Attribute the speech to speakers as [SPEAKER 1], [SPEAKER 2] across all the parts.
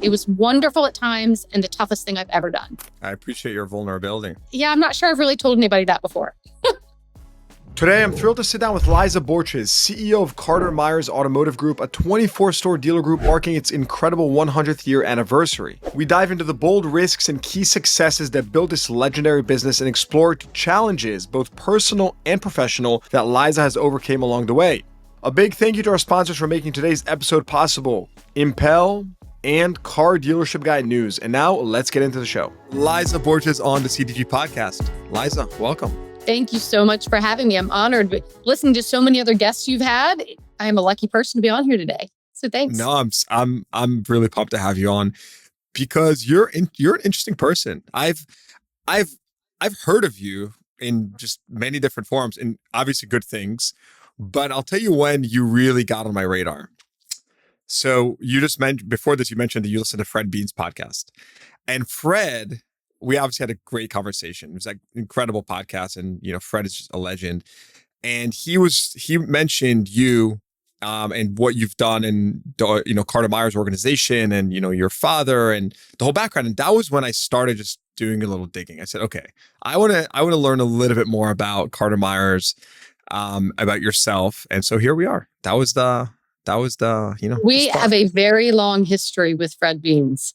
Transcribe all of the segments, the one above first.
[SPEAKER 1] It was wonderful at times and the toughest thing I've ever done.
[SPEAKER 2] I appreciate your vulnerability.
[SPEAKER 1] Yeah, I'm not sure I've really told anybody that before.
[SPEAKER 3] Today, I'm thrilled to sit down with Liza Borches, CEO of Carter Myers Automotive Group, a 24-store dealer group marking its incredible 100th year anniversary. We dive into the bold risks and key successes that built this legendary business and explore challenges, both personal and professional, that Liza has overcome along the way. A big thank you to our sponsors for making today's episode possible, Impel and Car Dealership Guide News. And now, let's get into the show.
[SPEAKER 2] Liza Borches on the CDG podcast. Liza, welcome.
[SPEAKER 1] Thank you so much for having me. I'm honored. But listening to so many other guests you've had, I am a lucky person to be on here today. So thanks.
[SPEAKER 2] No, I'm really pumped to have you on because you're an interesting person. I've heard of you in just many different forms and obviously good things, but I'll tell you when you really got on my radar. So you just mentioned before this, you mentioned that you listened to Fred Bean's podcast, and Fred. We obviously had a great conversation. It was like an incredible podcast. And, Fred is just a legend. And he mentioned you and what you've done in, Carter Myers organization and, your father and the whole background. And that was when I started just doing a little digging. I said, okay, I want to learn a little bit more about Carter Myers, about yourself. And so here we are. That was the
[SPEAKER 1] We have a very long history with Fred Beans.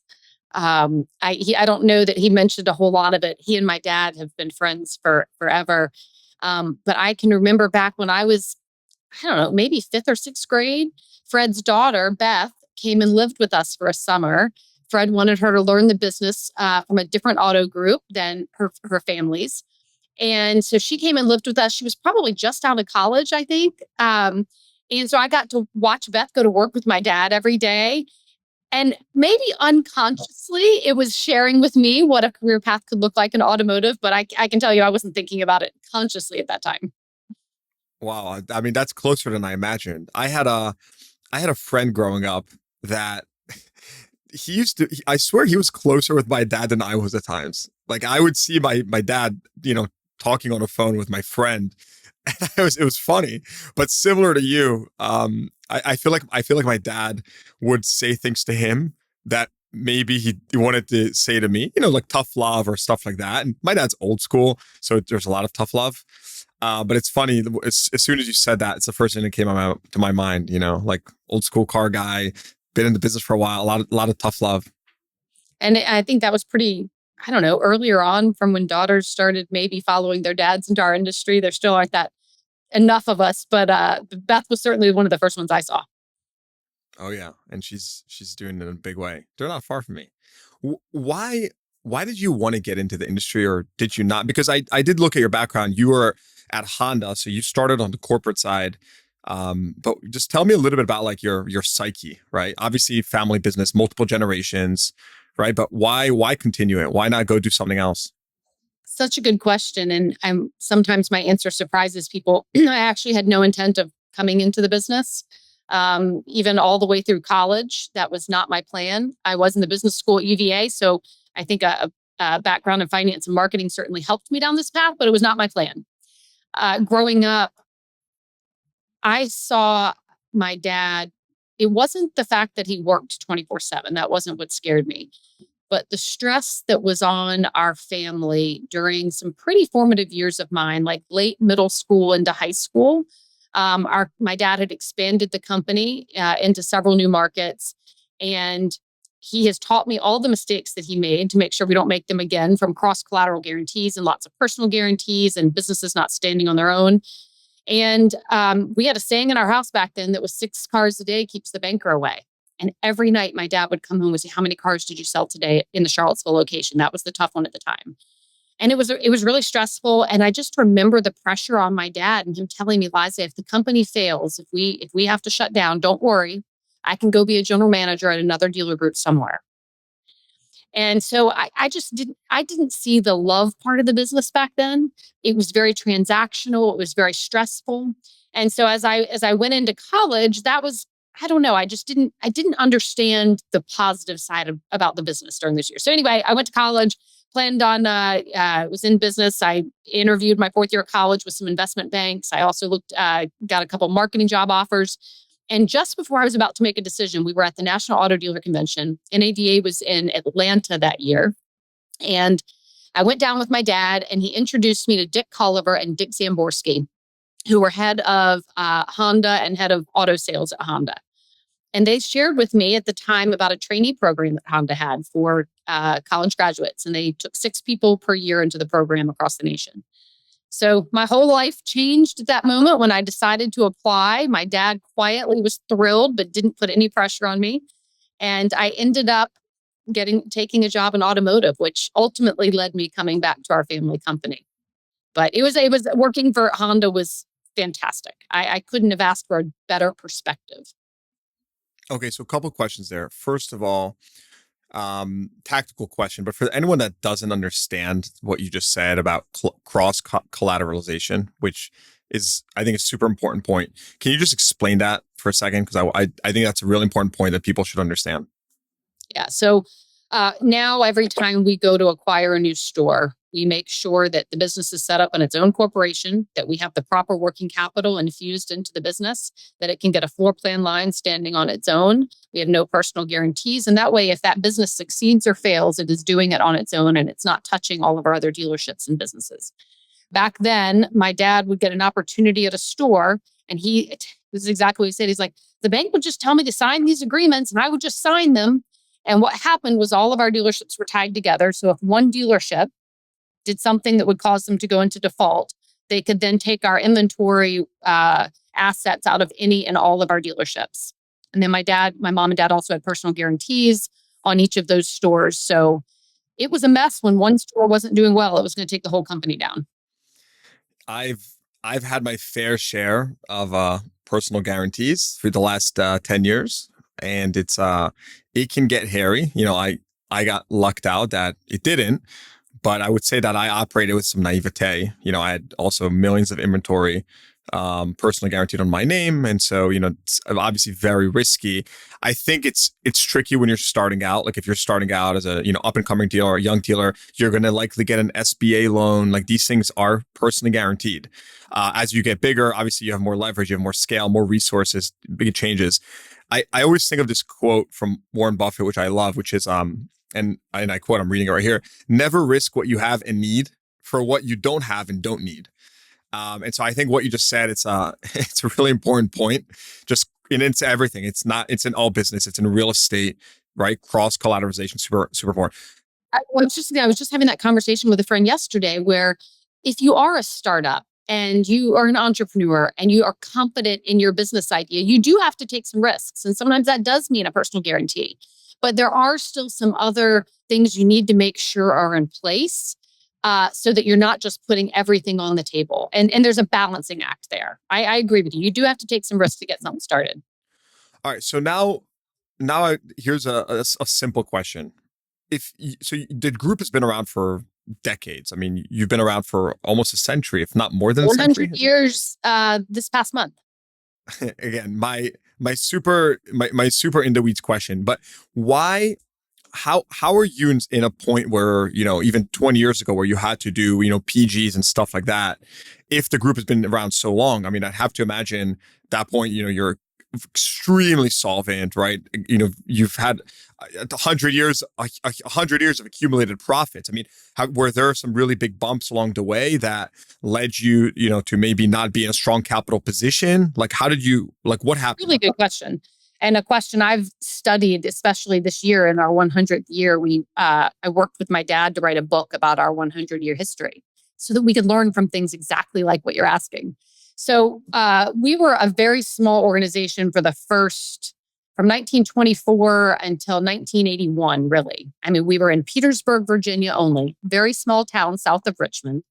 [SPEAKER 1] I don't know that he mentioned a whole lot of it. He and my dad have been friends forever. But I can remember back when I was, I don't know, maybe 5th or 6th grade, Fred's daughter, Beth, came and lived with us for a summer. Fred wanted her to learn the business from a different auto group than her family's. And so she came and lived with us. She was probably just out of college, I think. And so I got to watch Beth go to work with my dad every day. And maybe unconsciously, it was sharing with me what a career path could look like in automotive. But I can tell you, I wasn't thinking about it consciously at that time.
[SPEAKER 2] Wow. I mean, that's closer than I imagined. I had a friend growing up that I swear he was closer with my dad than I was at times. Like I would see my dad, talking on a phone with my friend. And it was funny, but similar to you, I feel like my dad would say things to him that maybe he wanted to say to me, like tough love or stuff like that. And my dad's old school, so there's a lot of tough love. But it's funny, as soon as you said that, it's the first thing that came to my mind. Like old school car guy, been in the business for a while, a lot of tough love.
[SPEAKER 1] And I think that was pretty, I don't know, earlier on from when daughters started maybe following their dads into our industry. There still aren't that enough of us, but Beth was certainly one of the first ones I saw.
[SPEAKER 2] Oh yeah, and she's doing it in a big way. They're not far from me. Why did you want to get into the industry, or did you not? Because I did look at your background. You were at Honda, so you started on the corporate side. But just tell me a little bit about like your psyche, right? Obviously, family business, multiple generations, right? But why continue it? Why not go do something else?
[SPEAKER 1] Such a good question. And sometimes my answer surprises people. I actually had no intent of coming into the business, even all the way through college. That was not my plan. I was in the business school at UVA. So I think a background in finance and marketing certainly helped me down this path, but it was not my plan. Growing up, I saw my dad. It wasn't the fact that he worked 24/7. That wasn't what scared me. But the stress that was on our family during some pretty formative years of mine, like late middle school into high school, my dad had expanded the company into several new markets. And he has taught me all the mistakes that he made to make sure we don't make them again, from cross-collateral guarantees and lots of personal guarantees and businesses not standing on their own. And we had a saying in our house back then that was 6 cars a day keeps the banker away. And every night my dad would come home and say, how many cars did you sell today in the Charlottesville location? That was the tough one at the time. And it was really stressful. And I just remember the pressure on my dad and him telling me, Liza, if the company fails, if we have to shut down, don't worry. I can go be a general manager at another dealer group somewhere. And so I didn't see the love part of the business back then. It was very transactional. It was very stressful. And so as I went into college, that was, I don't know, I didn't understand the positive side about the business during this year. So anyway, I went to college, planned on, was in business. I interviewed my 4th year of college with some investment banks. I also got a couple marketing job offers. And just before I was about to make a decision, we were at the National Auto Dealer Convention. NADA was in Atlanta that year. And I went down with my dad, and he introduced me to Dick Colliver and Dick Zamborski, who were head of Honda and head of auto sales at Honda. And they shared with me at the time about a trainee program that Honda had for college graduates. And they took 6 people per year into the program across the nation. So my whole life changed at that moment when I decided to apply. My dad quietly was thrilled, but didn't put any pressure on me. And I ended up taking a job in automotive, which ultimately led me coming back to our family company. But it was working for Honda was fantastic. I couldn't have asked for a better perspective.
[SPEAKER 2] Okay, so a couple of questions there. First of all, tactical question, but for anyone that doesn't understand what you just said about cross collateralization, which is, I think, a super important point. Can you just explain that for a second? Because I think that's a really important point that people should understand.
[SPEAKER 1] Yeah. So now every time we go to acquire a new store, we make sure that the business is set up in its own corporation, that we have the proper working capital infused into the business, that it can get a floor plan line standing on its own. We have no personal guarantees. And that way, if that business succeeds or fails, it is doing it on its own and it's not touching all of our other dealerships and businesses. Back then, my dad would get an opportunity at a store, and this is exactly what he said. He's like, the bank would just tell me to sign these agreements and I would just sign them. And what happened was all of our dealerships were tied together. So if one dealership did something that would cause them to go into default, they could then take our inventory assets out of any and all of our dealerships. And then my mom and dad also had personal guarantees on each of those stores. So it was a mess. When one store wasn't doing well, it was going to take the whole company down.
[SPEAKER 2] I've had my fair share of personal guarantees through the last 10 years, and it can get hairy. I got lucked out that it didn't. But I would say that I operated with some naivete. I had also millions of inventory, personally guaranteed on my name. And so, it's obviously very risky. I think it's tricky when you're starting out. Like if you're starting out as a, up and coming dealer or a young dealer, you're going to likely get an SBA loan. Like these things are personally guaranteed. As you get bigger, obviously you have more leverage, you have more scale, more resources, big changes. I always think of this quote from Warren Buffett, which I love, which is, and I quote, I'm reading it right here: never risk what you have and need for what you don't have and don't need. And so I think what you just said, it's a really important point. It's everything. It's in all business. It's in real estate, right? Cross collateralization, super important.
[SPEAKER 1] I was just having that conversation with a friend yesterday where if you are a startup and you are an entrepreneur and you are confident in your business idea, you do have to take some risks. And sometimes that does mean a personal guarantee. But there are still some other things you need to make sure are in place so that you're not just putting everything on the table. And there's a balancing act there. I agree with you. You do have to take some risks to get something started.
[SPEAKER 2] All right. So here's a simple question. The group has been around for decades. I mean, you've been around for almost a century, if not more than a century.
[SPEAKER 1] 100 years this past month.
[SPEAKER 2] Again, my super in the weeds question, but how are you in a point where, even 20 years ago where you had to do, PGs and stuff like that, if the group has been around so long? I mean, I'd have to imagine at that point, you're extremely solvent, right? You've had 100 years of accumulated profits. I mean, were there some really big bumps along the way that led you, to maybe not be in a strong capital position? Like, what happened?
[SPEAKER 1] Really good question. And a question I've studied, especially this year in our 100th year. I worked with my dad to write a book about our 100-year history so that we could learn from things exactly like what you're asking. So we were a very small organization from 1924 until 1981, really. I mean, we were in Petersburg, Virginia only, very small town south of Richmond.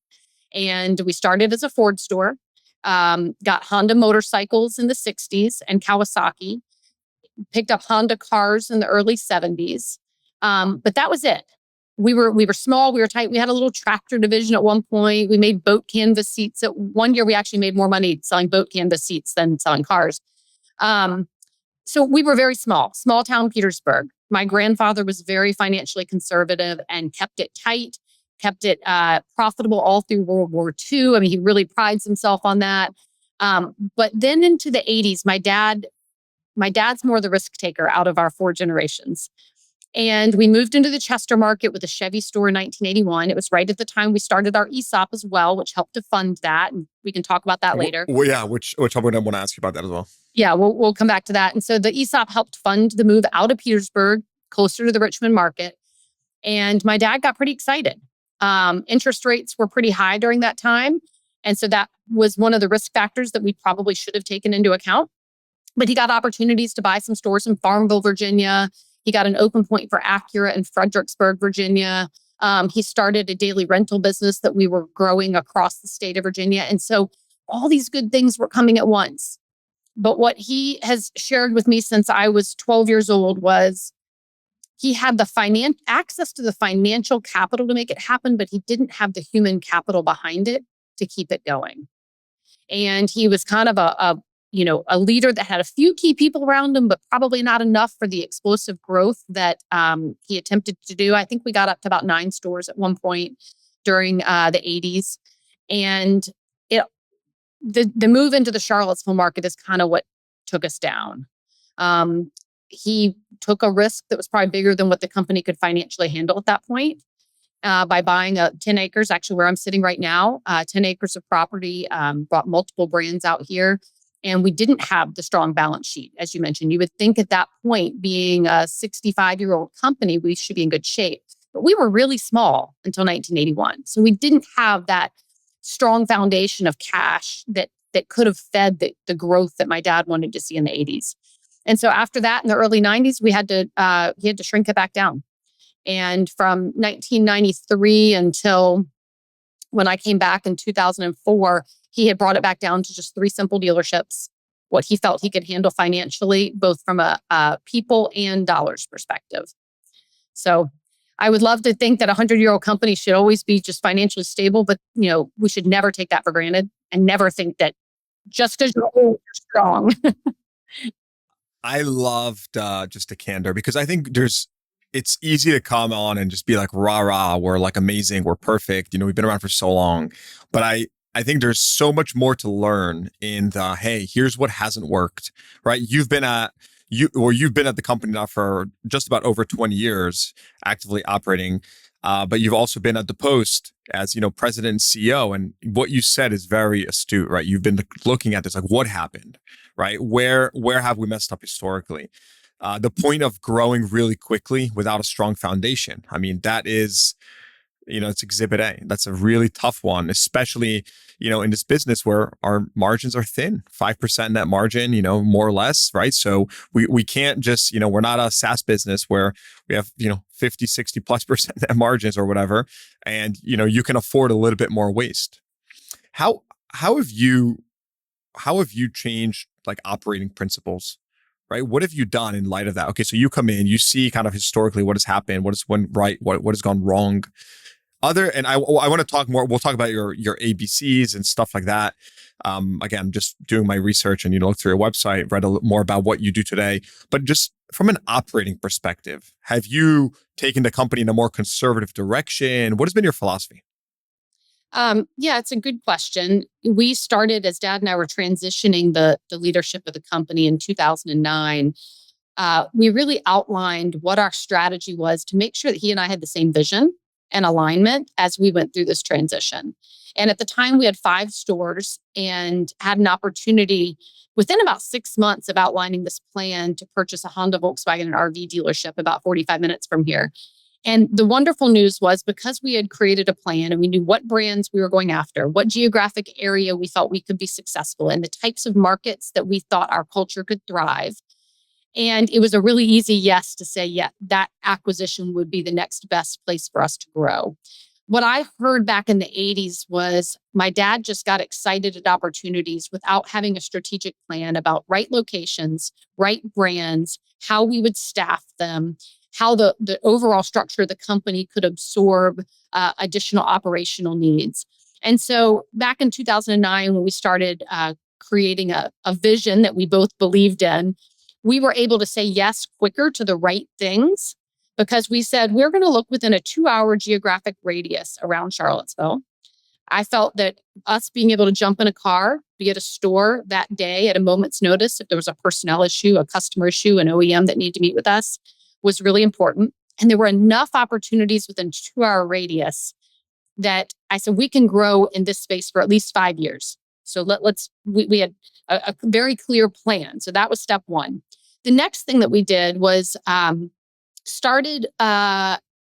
[SPEAKER 1] And we started as a Ford store, got Honda motorcycles in the 60s and Kawasaki, picked up Honda cars in the early 70s. But that was it. We were small, we were tight. We had a little tractor division at one point. We made boat canvas seats. At one year, we actually made more money selling boat canvas seats than selling cars. So we were very small town Petersburg. My grandfather was very financially conservative and kept it tight, kept it profitable all through World War II. I mean, he really prides himself on that. But then into the 80s, my dad my dad's more the risk taker out of our 4 generations. And we moved into the Chester market with a Chevy store in 1981. It was right at the time we started our ESOP as well, which helped to fund that. And we can talk about that later.
[SPEAKER 2] Well, yeah, which I want to ask you about that as well.
[SPEAKER 1] Yeah, we'll come back to that. And so the ESOP helped fund the move out of Petersburg, closer to the Richmond market. And my dad got pretty excited. Interest rates were pretty high during that time. And so that was one of the risk factors that we probably should have taken into account. But he got opportunities to buy some stores in Farmville, Virginia. He got an open point for Acura in Fredericksburg, Virginia. He started a daily rental business that we were growing across the state of Virginia. And so all these good things were coming at once. But what he has shared with me since I was 12 years old was he had the access to the financial capital to make it happen, but he didn't have the human capital behind it to keep it going. And he was kind of a leader that had a few key people around him, but probably not enough for the explosive growth that he attempted to do. I think we got up to about 9 stores at one point during the 80s. And the move into the Charlottesville market is kind of what took us down. He took a risk that was probably bigger than what the company could financially handle at that point. By buying 10 acres, actually where I'm sitting right now, 10 acres of property, brought multiple brands out here. And we didn't have the strong balance sheet. As you mentioned, you would think at that point, being a 65-year-old company, we should be in good shape. But we were really small until 1981. So we didn't have that strong foundation of cash that could have fed the growth that my dad wanted to see in the 80s. And so after that, in the early 90s, he had to shrink it back down. And from 1993 until when I came back in 2004, he had brought it back down to just 3 simple dealerships, what he felt he could handle financially, both from a people and dollars perspective. So I would love to think that a 100-year-old company should always be just financially stable, but we should never take that for granted and never think that just because you're old, you're strong.
[SPEAKER 2] I loved just the candor, because I think it's easy to come on and just be like, rah, rah, we're like amazing, we're perfect. We've been around for so long. But I think there's so much more to learn in the, hey, here's what hasn't worked, right? You've been at the company now for just about over 20 years, actively operating. But you've also been at the post as, president and CEO. And what you said is very astute, right? You've been looking at this, like, what happened, right? Where have we messed up historically? The point of growing really quickly without a strong foundation. I mean, that is, it's exhibit A. That's a really tough one, especially, in this business where our margins are thin, 5% net margin, more or less, right? So we can't just, we're not a SaaS business where we have, 50, 60 plus % net margins or whatever. And, you can afford a little bit more waste. How have you changed like operating principles? Right? What have you done in light of that? Okay, so you come in, you see kind of historically what has happened, what has went right, what has gone wrong. And I want to talk more. We'll talk about your ABCs and stuff like that. Again, just doing my research and look through your website, read a little more about what you do today. But just from an operating perspective, have you taken the company in a more conservative direction? What has been your philosophy?
[SPEAKER 1] Yeah, it's a good question. We started, as Dad and I were transitioning the leadership of the company in 2009. We really outlined what our strategy was to make sure that he and I had the same vision and alignment as we went through this transition. And at the time, we had 5 stores and had an opportunity within about 6 months of outlining this plan to purchase a Honda, Volkswagen, and RV dealership about 45 minutes from here. And the wonderful news was, because we had created a plan and we knew what brands we were going after, what geographic area we felt we could be successful in, the types of markets that we thought our culture could thrive. And it was a really easy yes to say, yeah, that acquisition would be the next best place for us to grow. What I heard back in the 80s was my dad just got excited at opportunities without having a strategic plan about right locations, right brands, how we would staff them, how the overall structure of the company could absorb additional operational needs. And so back in 2009, when we started creating a vision that we both believed in, we were able to say yes quicker to the right things, because we said we're going to look within a 2-hour geographic radius around Charlottesville. I felt that us being able to jump in a car, be at a store that day at a moment's notice. If there was a personnel issue, a customer issue, an OEM that needed to meet with us was really important. And there were enough opportunities within 2-hour radius that I said, we can grow in this space for at least 5 years. So we had a very clear plan. So that was step one. The next thing that we did was started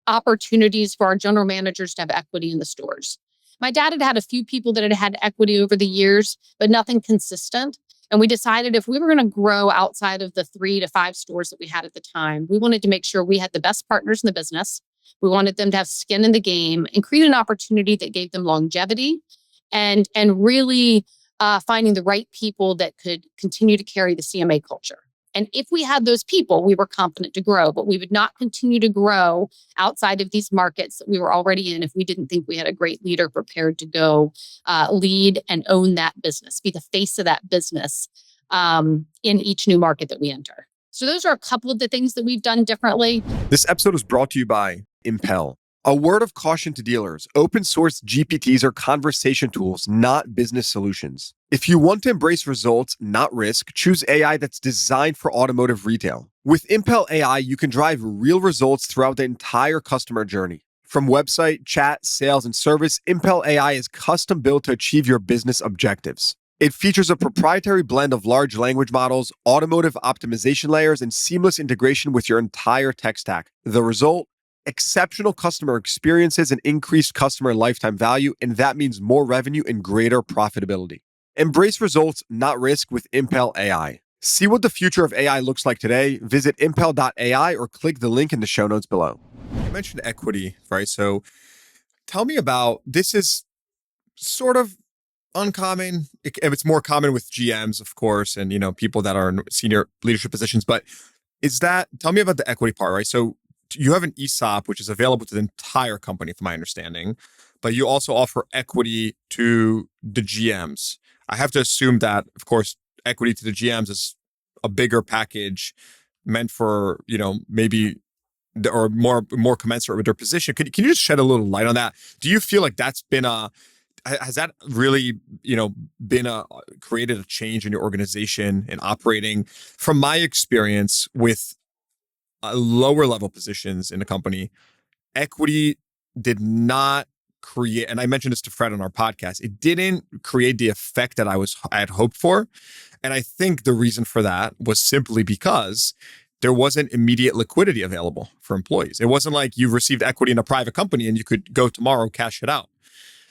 [SPEAKER 1] opportunities for our general managers to have equity in the stores. My dad had had a few people that had had equity over the years, but nothing consistent. And we decided if we were going to grow outside of the 3 to 5 stores that we had at the time, we wanted to make sure we had the best partners in the business. We wanted them to have skin in the game and create an opportunity that gave them longevity and really finding the right people that could continue to carry the CMA culture. And if we had those people, we were confident to grow, but we would not continue to grow outside of these markets that we were already in if we didn't think we had a great leader prepared to go lead and own that business, be the face of that business in each new market that we enter. So those are a couple of the things that we've done differently.
[SPEAKER 3] This episode is brought to you by Impel. A word of caution to dealers: open source GPTs are conversation tools, not business solutions. If you want to embrace results, not risk, choose AI that's designed for automotive retail. With Impel AI, you can drive real results throughout the entire customer journey. From website, chat, sales, and service, Impel AI is custom built to achieve your business objectives. It features a proprietary blend of large language models, automotive optimization layers, and seamless integration with your entire tech stack. The result? Exceptional customer experiences and increased customer lifetime value, and that means more revenue and greater profitability. Embrace results, not risk with Impel AI. See what the future of AI looks like today. Visit impel.ai or click the link in the show notes below.
[SPEAKER 2] You mentioned equity, right? So tell me about, this is sort of uncommon. It's more common with GMs, of course, and people that are in senior leadership positions. But tell me about the equity part, right? So you have an ESOP, which is available to the entire company, from my understanding, but you also offer equity to the GMs. I have to assume that, of course, equity to the GMs is a bigger package meant for, maybe or more commensurate with their position. Can you just shed a little light on that? Do you feel like has that really, created a change in your organization and operating? From my experience with lower level positions in the company, equity did not create, and I mentioned this to Fred on our podcast, it didn't create the effect that I had hoped for. And I think the reason for that was simply because there wasn't immediate liquidity available for employees. It wasn't like you received equity in a private company and you could go tomorrow, cash it out.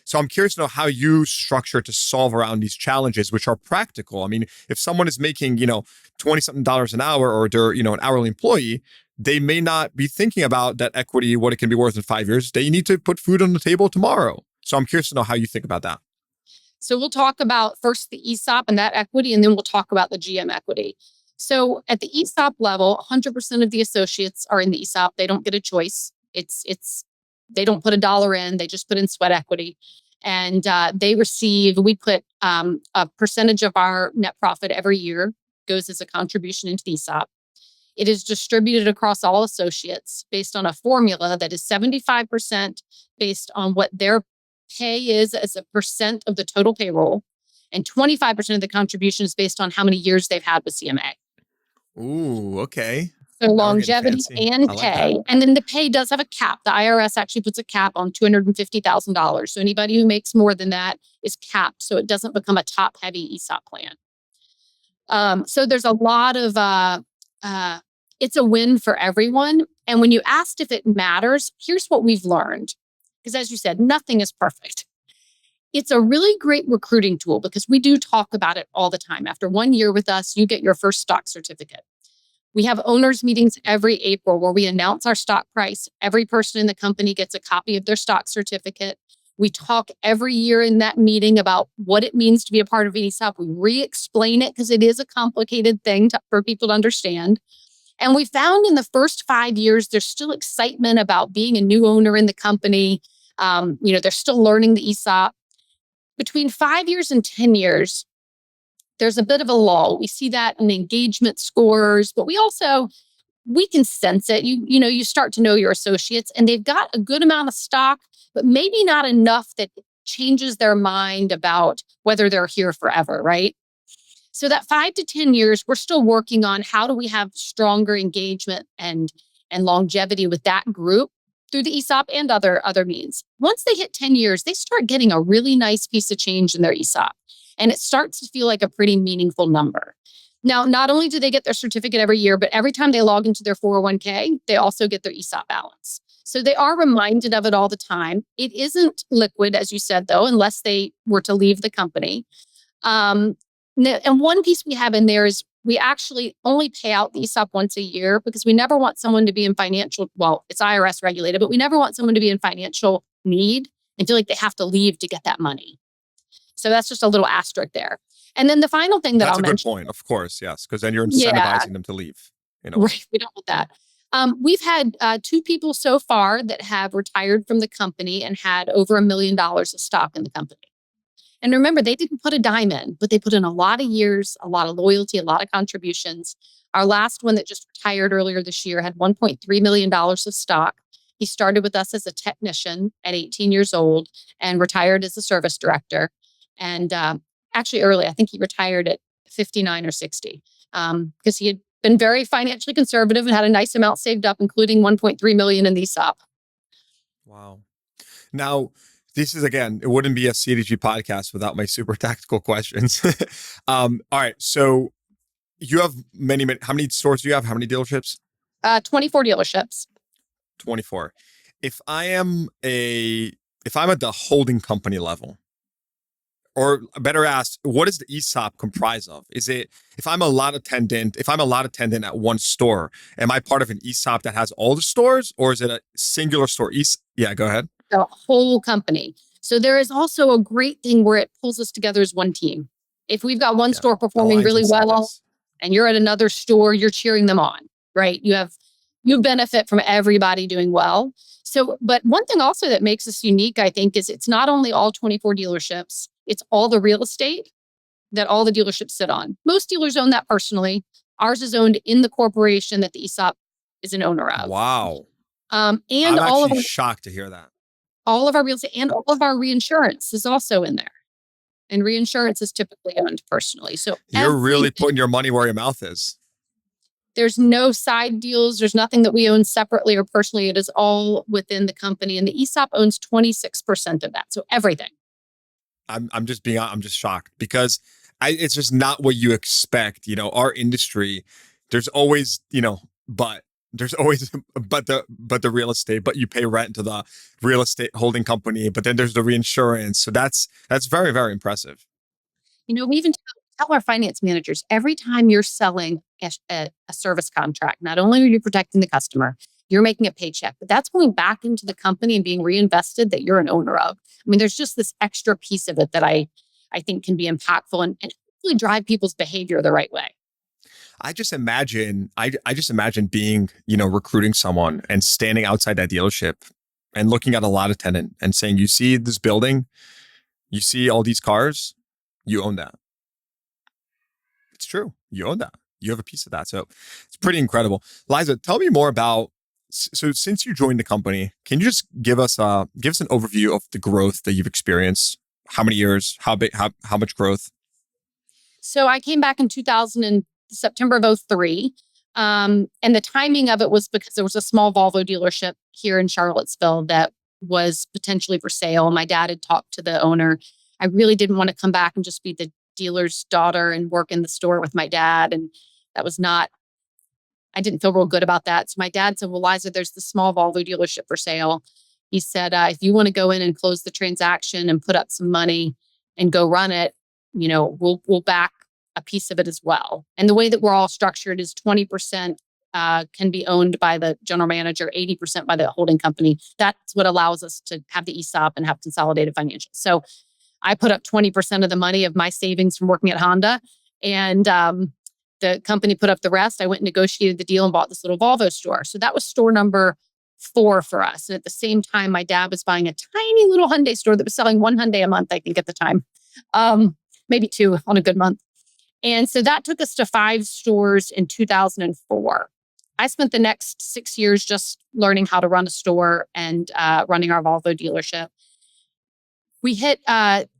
[SPEAKER 2] So I'm curious to know how you structure to solve around these challenges, which are practical. I mean, if someone is making, $20-something an hour, or they're, an hourly employee, they may not be thinking about that equity, what it can be worth in 5 years. They need to put food on the table tomorrow. So I'm curious to know how you think about that.
[SPEAKER 1] So we'll talk about first the ESOP and that equity, and then we'll talk about the GM equity. So at the ESOP level, 100% of the associates are in the ESOP. They don't get a choice. They don't put $1 in, they just put in sweat equity. And we put a percentage of our net profit every year goes as a contribution into the ESOP. It is distributed across all associates based on a formula that is 75% based on what their pay is as a percent of the total payroll, and 25% of the contribution is based on how many years they've had with CMA.
[SPEAKER 2] Ooh, okay.
[SPEAKER 1] So longevity and pay. And then the pay does have a cap. The IRS actually puts a cap on $250,000. So anybody who makes more than that is capped. So it doesn't become a top heavy ESOP plan. So there's a lot of, it's a win for everyone. And when you asked if it matters, here's what we've learned. Because as you said, nothing is perfect. It's a really great recruiting tool because we do talk about it all the time. After 1 year with us, you get your first stock certificate. We have owners meetings every April where we announce our stock price. Every person in the company gets a copy of their stock certificate. We talk every year in that meeting about what it means to be a part of ESOP. We re-explain it because it is a complicated thing for people to understand. And we found in the first 5 years, there's still excitement about being a new owner in the company. They're still learning the ESOP. Between 5 years and 10 years, there's a bit of a lull. We see that in engagement scores, but we can sense it. You start to know your associates and they've got a good amount of stock, but maybe not enough that changes their mind about whether they're here forever, right? So that 5 to 10 years, we're still working on how do we have stronger engagement and longevity with that group through the ESOP and other means. Once they hit 10 years, they start getting a really nice piece of change in their ESOP. And it starts to feel like a pretty meaningful number. Now, not only do they get their certificate every year, but every time they log into their 401k, they also get their ESOP balance. So they are reminded of it all the time. It isn't liquid, as you said, though, unless they were to leave the company. And one piece we have in there is we actually only pay out the ESOP once a year because we never want someone to be in financial, well, it's IRS regulated, but we never want someone to be in financial need and feel like they have to leave to get that money. So that's just a little asterisk there. And then the final thing that
[SPEAKER 2] That's
[SPEAKER 1] I'll
[SPEAKER 2] a
[SPEAKER 1] mention.
[SPEAKER 2] good point, of course, yes, because then you're
[SPEAKER 1] Yeah,
[SPEAKER 2] incentivizing them to leave. You know,
[SPEAKER 1] right. We don't want that. We've had 2 people so far that have retired from the company and had over $1 million of stock in the company. And remember, they didn't put a dime in, but they put in a lot of years, a lot of loyalty, a lot of contributions. Our last one that just retired earlier this year had $1.3 million of stock. He started with us as a technician at 18 years old and retired as a service director. And actually early, I think he retired at 59 or 60 because he had been very financially conservative and had a nice amount saved up, including 1.3 million in the ESOP.
[SPEAKER 2] wow. Now, this is, again, it wouldn't be a CDG podcast without my super tactical questions. All right. So you have how many stores do you have? How many dealerships?
[SPEAKER 1] 24 dealerships.
[SPEAKER 2] 24. If I'm at the holding company level, or better asked, what is the ESOP comprised of? Is it, if I'm a lot attendant at one store, am I part of an ESOP that has all the stores, or is it a singular store? Yeah, go ahead.
[SPEAKER 1] The whole company. So there is also a great thing where it pulls us together as one team. If we've got one store performing really well and you're at another store, you're cheering them on, right? You benefit from everybody doing well. So, but one thing also that makes us unique, I think, is it's not only all 24 dealerships, it's all the real estate that all the dealerships sit on. Most dealers own that personally. Ours is owned in the corporation that the ESOP is an owner of.
[SPEAKER 2] Wow.
[SPEAKER 1] And
[SPEAKER 2] I'm
[SPEAKER 1] all
[SPEAKER 2] actually shocked to hear that.
[SPEAKER 1] All of our real estate and all of our reinsurance is also in there. And reinsurance is typically owned personally. So
[SPEAKER 2] you're really putting your money where your mouth is.
[SPEAKER 1] There's no side deals. There's nothing that we own separately or personally. It is all within the company. And the ESOP owns 26% of that. So everything.
[SPEAKER 2] I'm just shocked because it's just not what you expect. You know, our industry, there's always, there's always but the real estate, but you pay rent to the real estate holding company, but then there's the reinsurance. So that's very, very impressive.
[SPEAKER 1] We even tell our finance managers, every time you're selling a service contract, not only are you protecting the customer, you're making a paycheck, but that's going back into the company and being reinvested that you're an owner of. I mean, there's just this extra piece of it that I think can be impactful and really drive people's behavior the right way.
[SPEAKER 2] I just imagine being, recruiting someone and standing outside that dealership and looking at a lot attendant and saying, you see this building, you see all these cars, you own that. It's true. You own that. You have a piece of that. So it's pretty incredible. Liza, tell me more about, so since you joined the company, can you just give us an overview of the growth that you've experienced? How many years? How big? How much growth?
[SPEAKER 1] So I came back in September of 2003. And the timing of it was because there was a small Volvo dealership here in Charlottesville that was potentially for sale. My dad had talked to the owner. I really didn't want to come back and just be the dealer's daughter and work in the store with my dad. And that was I didn't feel real good about that. So my dad said, well, Liza, there's the small Volvo dealership for sale. He said, if you want to go in and close the transaction and put up some money and go run it, we'll back a piece of it as well. And the way that we're all structured is 20% can be owned by the general manager, 80% by the holding company. That's what allows us to have the ESOP and have consolidated financials. So I put up 20% of the money of my savings from working at Honda, and the company put up the rest. I went and negotiated the deal and bought this little Volvo store. So that was store number 4 for us. And at the same time, my dad was buying a tiny little Hyundai store that was selling 1 Hyundai a month, I think at the time, maybe 2 on a good month. And so that took us to 5 stores in 2004. I spent the next 6 years just learning how to run a store and running our Volvo dealership. We hit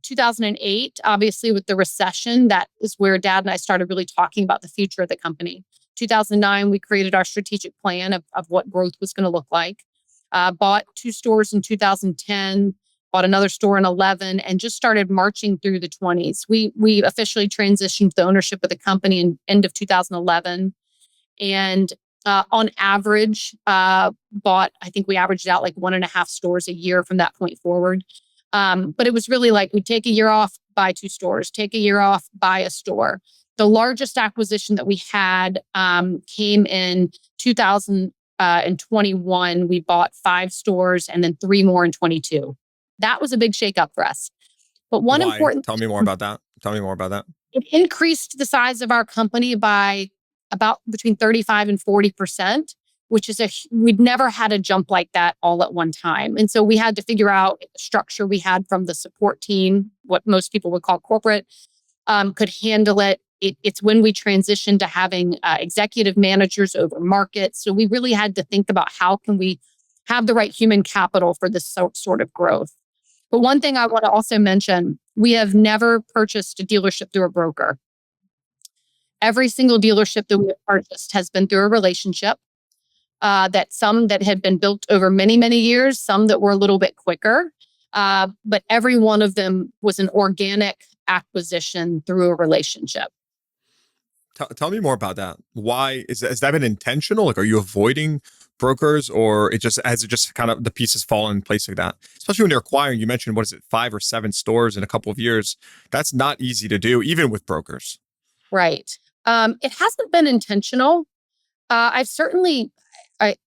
[SPEAKER 1] 2008, obviously, with the recession. That is where Dad and I started really talking about the future of the company. 2009, we created our strategic plan of what growth was going to look like. Bought 2 stores in 2010, bought another store in 11, and just started marching through the 20s. We officially transitioned the ownership of the company in end of 2011. And on average, I think we averaged out like 1.5 stores a year from that point forward. But it was really like we'd take a year off, buy 2 stores, take a year off, buy a store. The largest acquisition that we had came in 2021. We bought 5 stores and then 3 more in 22. That was a big shakeup for us. But one
[SPEAKER 2] Why?
[SPEAKER 1] important
[SPEAKER 2] Tell me more about that. Tell me more about that.
[SPEAKER 1] It increased the size of our company by about between 35 and 40%, which is we'd never had a jump like that all at one time. And so we had to figure out the structure we had from the support team, what most people would call corporate, could handle it. It's when we transitioned to having executive managers over markets. So we really had to think about how can we have the right human capital for this sort of growth. But one thing I want to also mention, we have never purchased a dealership through a broker. Every single dealership that we have purchased has been through a relationship. Some that had been built over many, many years, some that were a little bit quicker. But every one of them was an organic acquisition through a relationship.
[SPEAKER 2] Tell me more about that. Why has that been intentional? Like, are you avoiding brokers, or has it just kind of the pieces fall in place like that? Especially when you're acquiring, you mentioned, what is it, 5 or 7 stores in a couple of years? That's not easy to do, even with brokers.
[SPEAKER 1] Right. It hasn't been intentional. I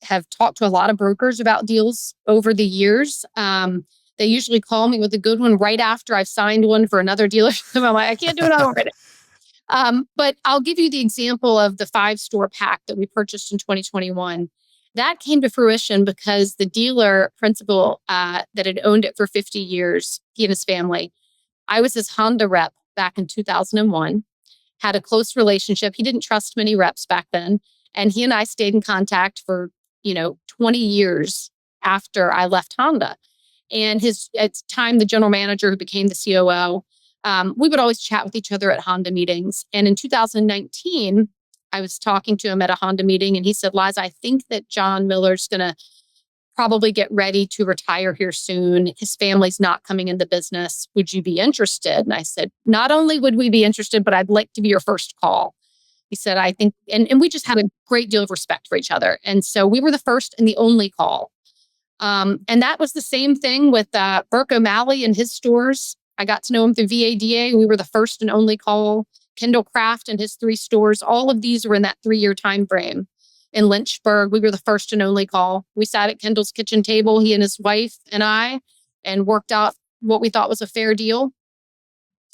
[SPEAKER 1] have talked to a lot of brokers about deals over the years. They usually call me with a good one right after I've signed one for another dealership. I'm like, I can't do another one right now. But I'll give you the example of the 5-store pack that we purchased in 2021. That came to fruition because the dealer principal that had owned it for 50 years, he and his family, I was his Honda rep back in 2001, had a close relationship. He didn't trust many reps back then. And he and I stayed in contact for, 20 years after I left Honda. And at the time, the general manager who became the COO, we would always chat with each other at Honda meetings. And in 2019, I was talking to him at a Honda meeting and he said, Liza, I think that John Miller's going to probably get ready to retire here soon. His family's not coming in the business. Would you be interested? And I said, not only would we be interested, but I'd like to be your first call. He said, I think, and we just had a great deal of respect for each other. And so we were the first and the only call. And that was the same thing with Burke O'Malley and his stores. I got to know him through VADA. We were the first and only call. Kendall Craft and his 3 stores. All of these were in that 3-year time frame. In Lynchburg, we were the first and only call. We sat at Kendall's kitchen table, he and his wife and I, and worked out what we thought was a fair deal.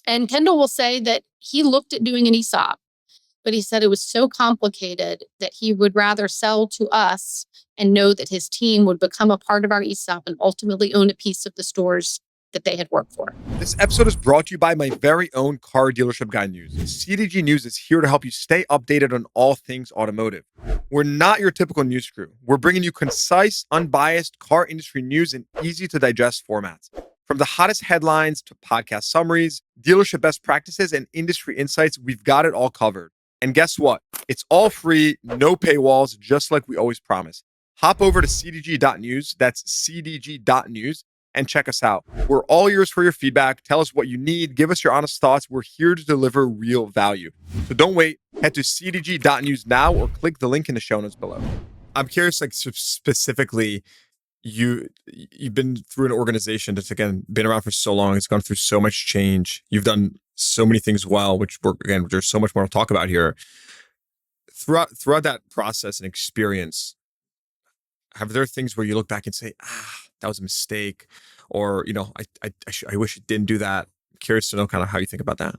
[SPEAKER 1] And Kendall will say that he looked at doing an ESOP, but he said it was so complicated that he would rather sell to us and know that his team would become a part of our ESOP and ultimately own a piece of the stores that they had worked for.
[SPEAKER 3] This episode is brought to you by my very own Car Dealership Guy News. CDG News is here to help you stay updated on all things automotive. We're not your typical news crew. We're bringing you concise, unbiased car industry news in easy to digest formats. From the hottest headlines to podcast summaries, dealership best practices, and industry insights, we've got it all covered. And guess what? It's all free, no paywalls, just like we always promise. Hop over to cdg.news, that's cdg.news, and check us out. We're all ears for your feedback. Tell us what you need. Give us your honest thoughts. We're here to deliver real value. So don't wait. Head to cdg.news now or click the link in the show notes below.
[SPEAKER 2] I'm curious, like, specifically, you've been through an organization that's, again, been around for so long. It's gone through so much change. You've done so many things well, which there's so much more to talk about here. Throughout that process and experience, have there things where you look back and say, that was a mistake, or, I wish it didn't do that? I'm curious to know kind of how you think about that.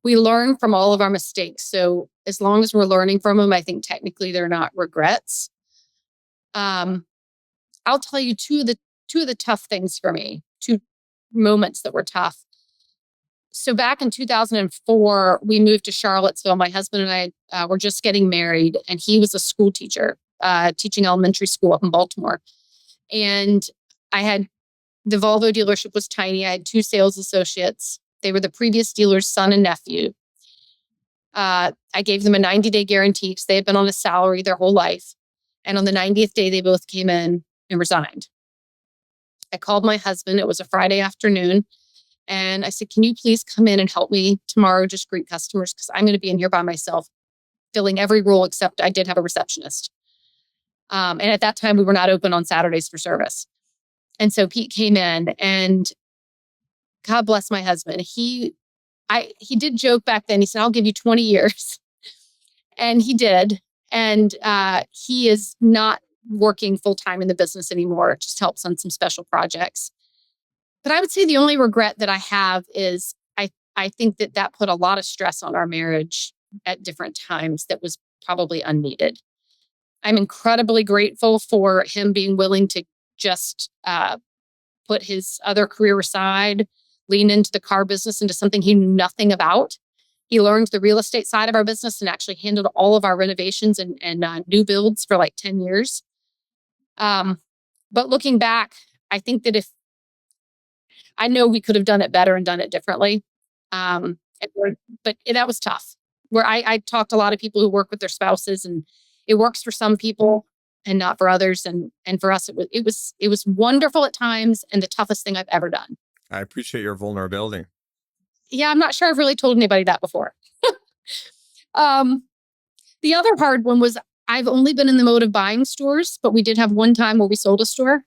[SPEAKER 1] We learn from all of our mistakes. So as long as we're learning from them, I think technically they're not regrets. I'll tell you two of the tough things for me, 2 moments that were tough. So back in 2004, we moved to Charlottesville. My husband and I were just getting married, and he was a school teacher, teaching elementary school up in Baltimore. And I had The Volvo dealership was tiny. I had 2 sales associates. They were the previous dealer's son and nephew. I gave them a 90-day guarantee because they had been on a salary their whole life. And on the 90th day, they both came in and resigned. I called my husband. It was a Friday afternoon. And I said, can you please come in and help me tomorrow? Just greet customers because I'm going to be in here by myself, filling every role except I did have a receptionist. And at that time, we were not open on Saturdays for service. And so Pete came in, and God bless my husband. He did joke back then. He said, I'll give you 20 years. And he did. And he is not working full time in the business anymore. It just helps on some special projects. But I would say the only regret that I have is I think that put a lot of stress on our marriage at different times that was probably unneeded. I'm incredibly grateful for him being willing to just put his other career aside, lean into the car business, into something he knew nothing about. He learned the real estate side of our business and actually handled all of our renovations and new builds for like 10 years. But looking back, I think that I know we could have done it better and done it differently. But that was tough. Where I talked to a lot of people who work with their spouses, and it works for some people and not for others. And for us, it was wonderful at times and the toughest thing I've ever done.
[SPEAKER 2] I appreciate your vulnerability.
[SPEAKER 1] Yeah, I'm not sure I've really told anybody that before. The other hard one was I've only been in the mode of buying stores, but we did have one time where we sold a store.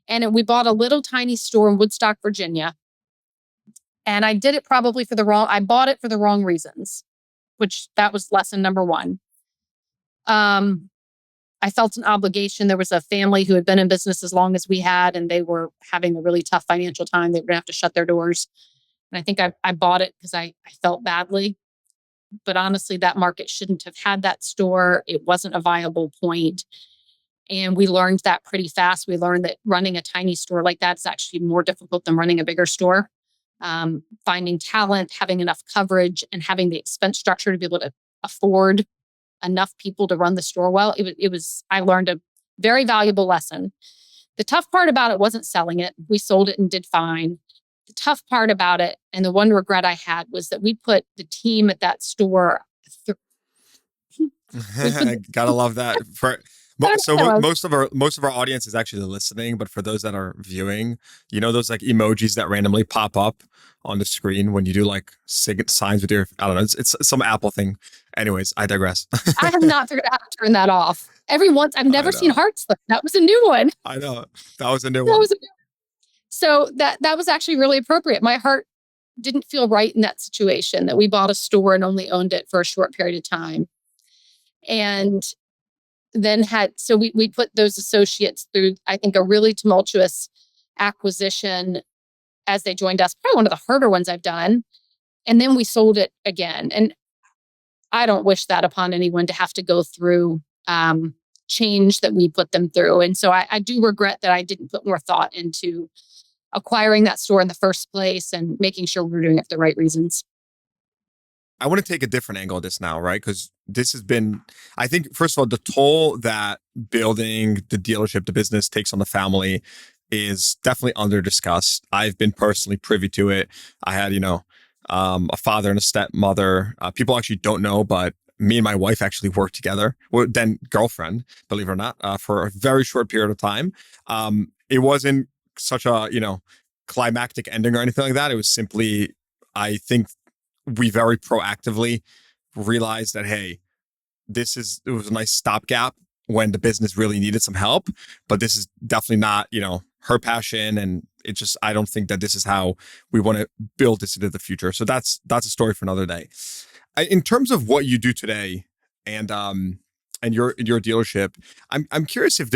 [SPEAKER 1] And we bought a little tiny store in Woodstock, Virginia. And I did it probably I bought it for the wrong reasons, which that was lesson number 1. I felt an obligation. There was a family who had been in business as long as we had, and they were having a really tough financial time. They were going to have to shut their doors. And I think I bought it because I felt badly. But honestly, that market shouldn't have had that store. It wasn't a viable point. And we learned that pretty fast. We learned that running a tiny store like that is actually more difficult than running a bigger store. Finding talent, having enough coverage, and having the expense structure to be able to afford enough people to run the store well. I learned a very valuable lesson. The tough part about it wasn't selling it. We sold it and did fine. The tough part about it, and the one regret I had, was that we put the team at that store.
[SPEAKER 2] Gotta love that. Most of our audience is actually listening, but for those that are viewing, you know those like emojis that randomly pop up on the screen when you do like signs with your, I don't know, it's some Apple thing. Anyways, I digress.
[SPEAKER 1] I have not figured out how to turn that off. I've never seen hearts. That was a new one.
[SPEAKER 2] I know. That was a new one.
[SPEAKER 1] So that was actually really appropriate. My heart didn't feel right in that situation, that we bought a store and only owned it for a short period of time. And then we put those associates through, I think, a really tumultuous acquisition as they joined us. Probably one of the harder ones I've done. And then we sold it again. And I don't wish that upon anyone, to have to go through change that we put them through. And so I do regret that I didn't put more thought into acquiring that store in the first place and making sure we were doing it for the right reasons.
[SPEAKER 2] I want to take a different angle of this now, right? Because this has been, I think, first of all, the toll that building the dealership, the business takes on the family is definitely under discussed. I've been personally privy to it. I had, a father and a stepmother. People actually don't know, but me and my wife actually worked together, then girlfriend, believe it or not, for a very short period of time. It wasn't such a, climactic ending or anything like that. It was simply, I think, we very proactively realized that, hey, it was a nice stopgap when the business really needed some help, but this is definitely not, her passion. And I don't think that this is how we want to build this into the future. So that's a story for another day. In terms of what you do today and your dealership, I'm curious if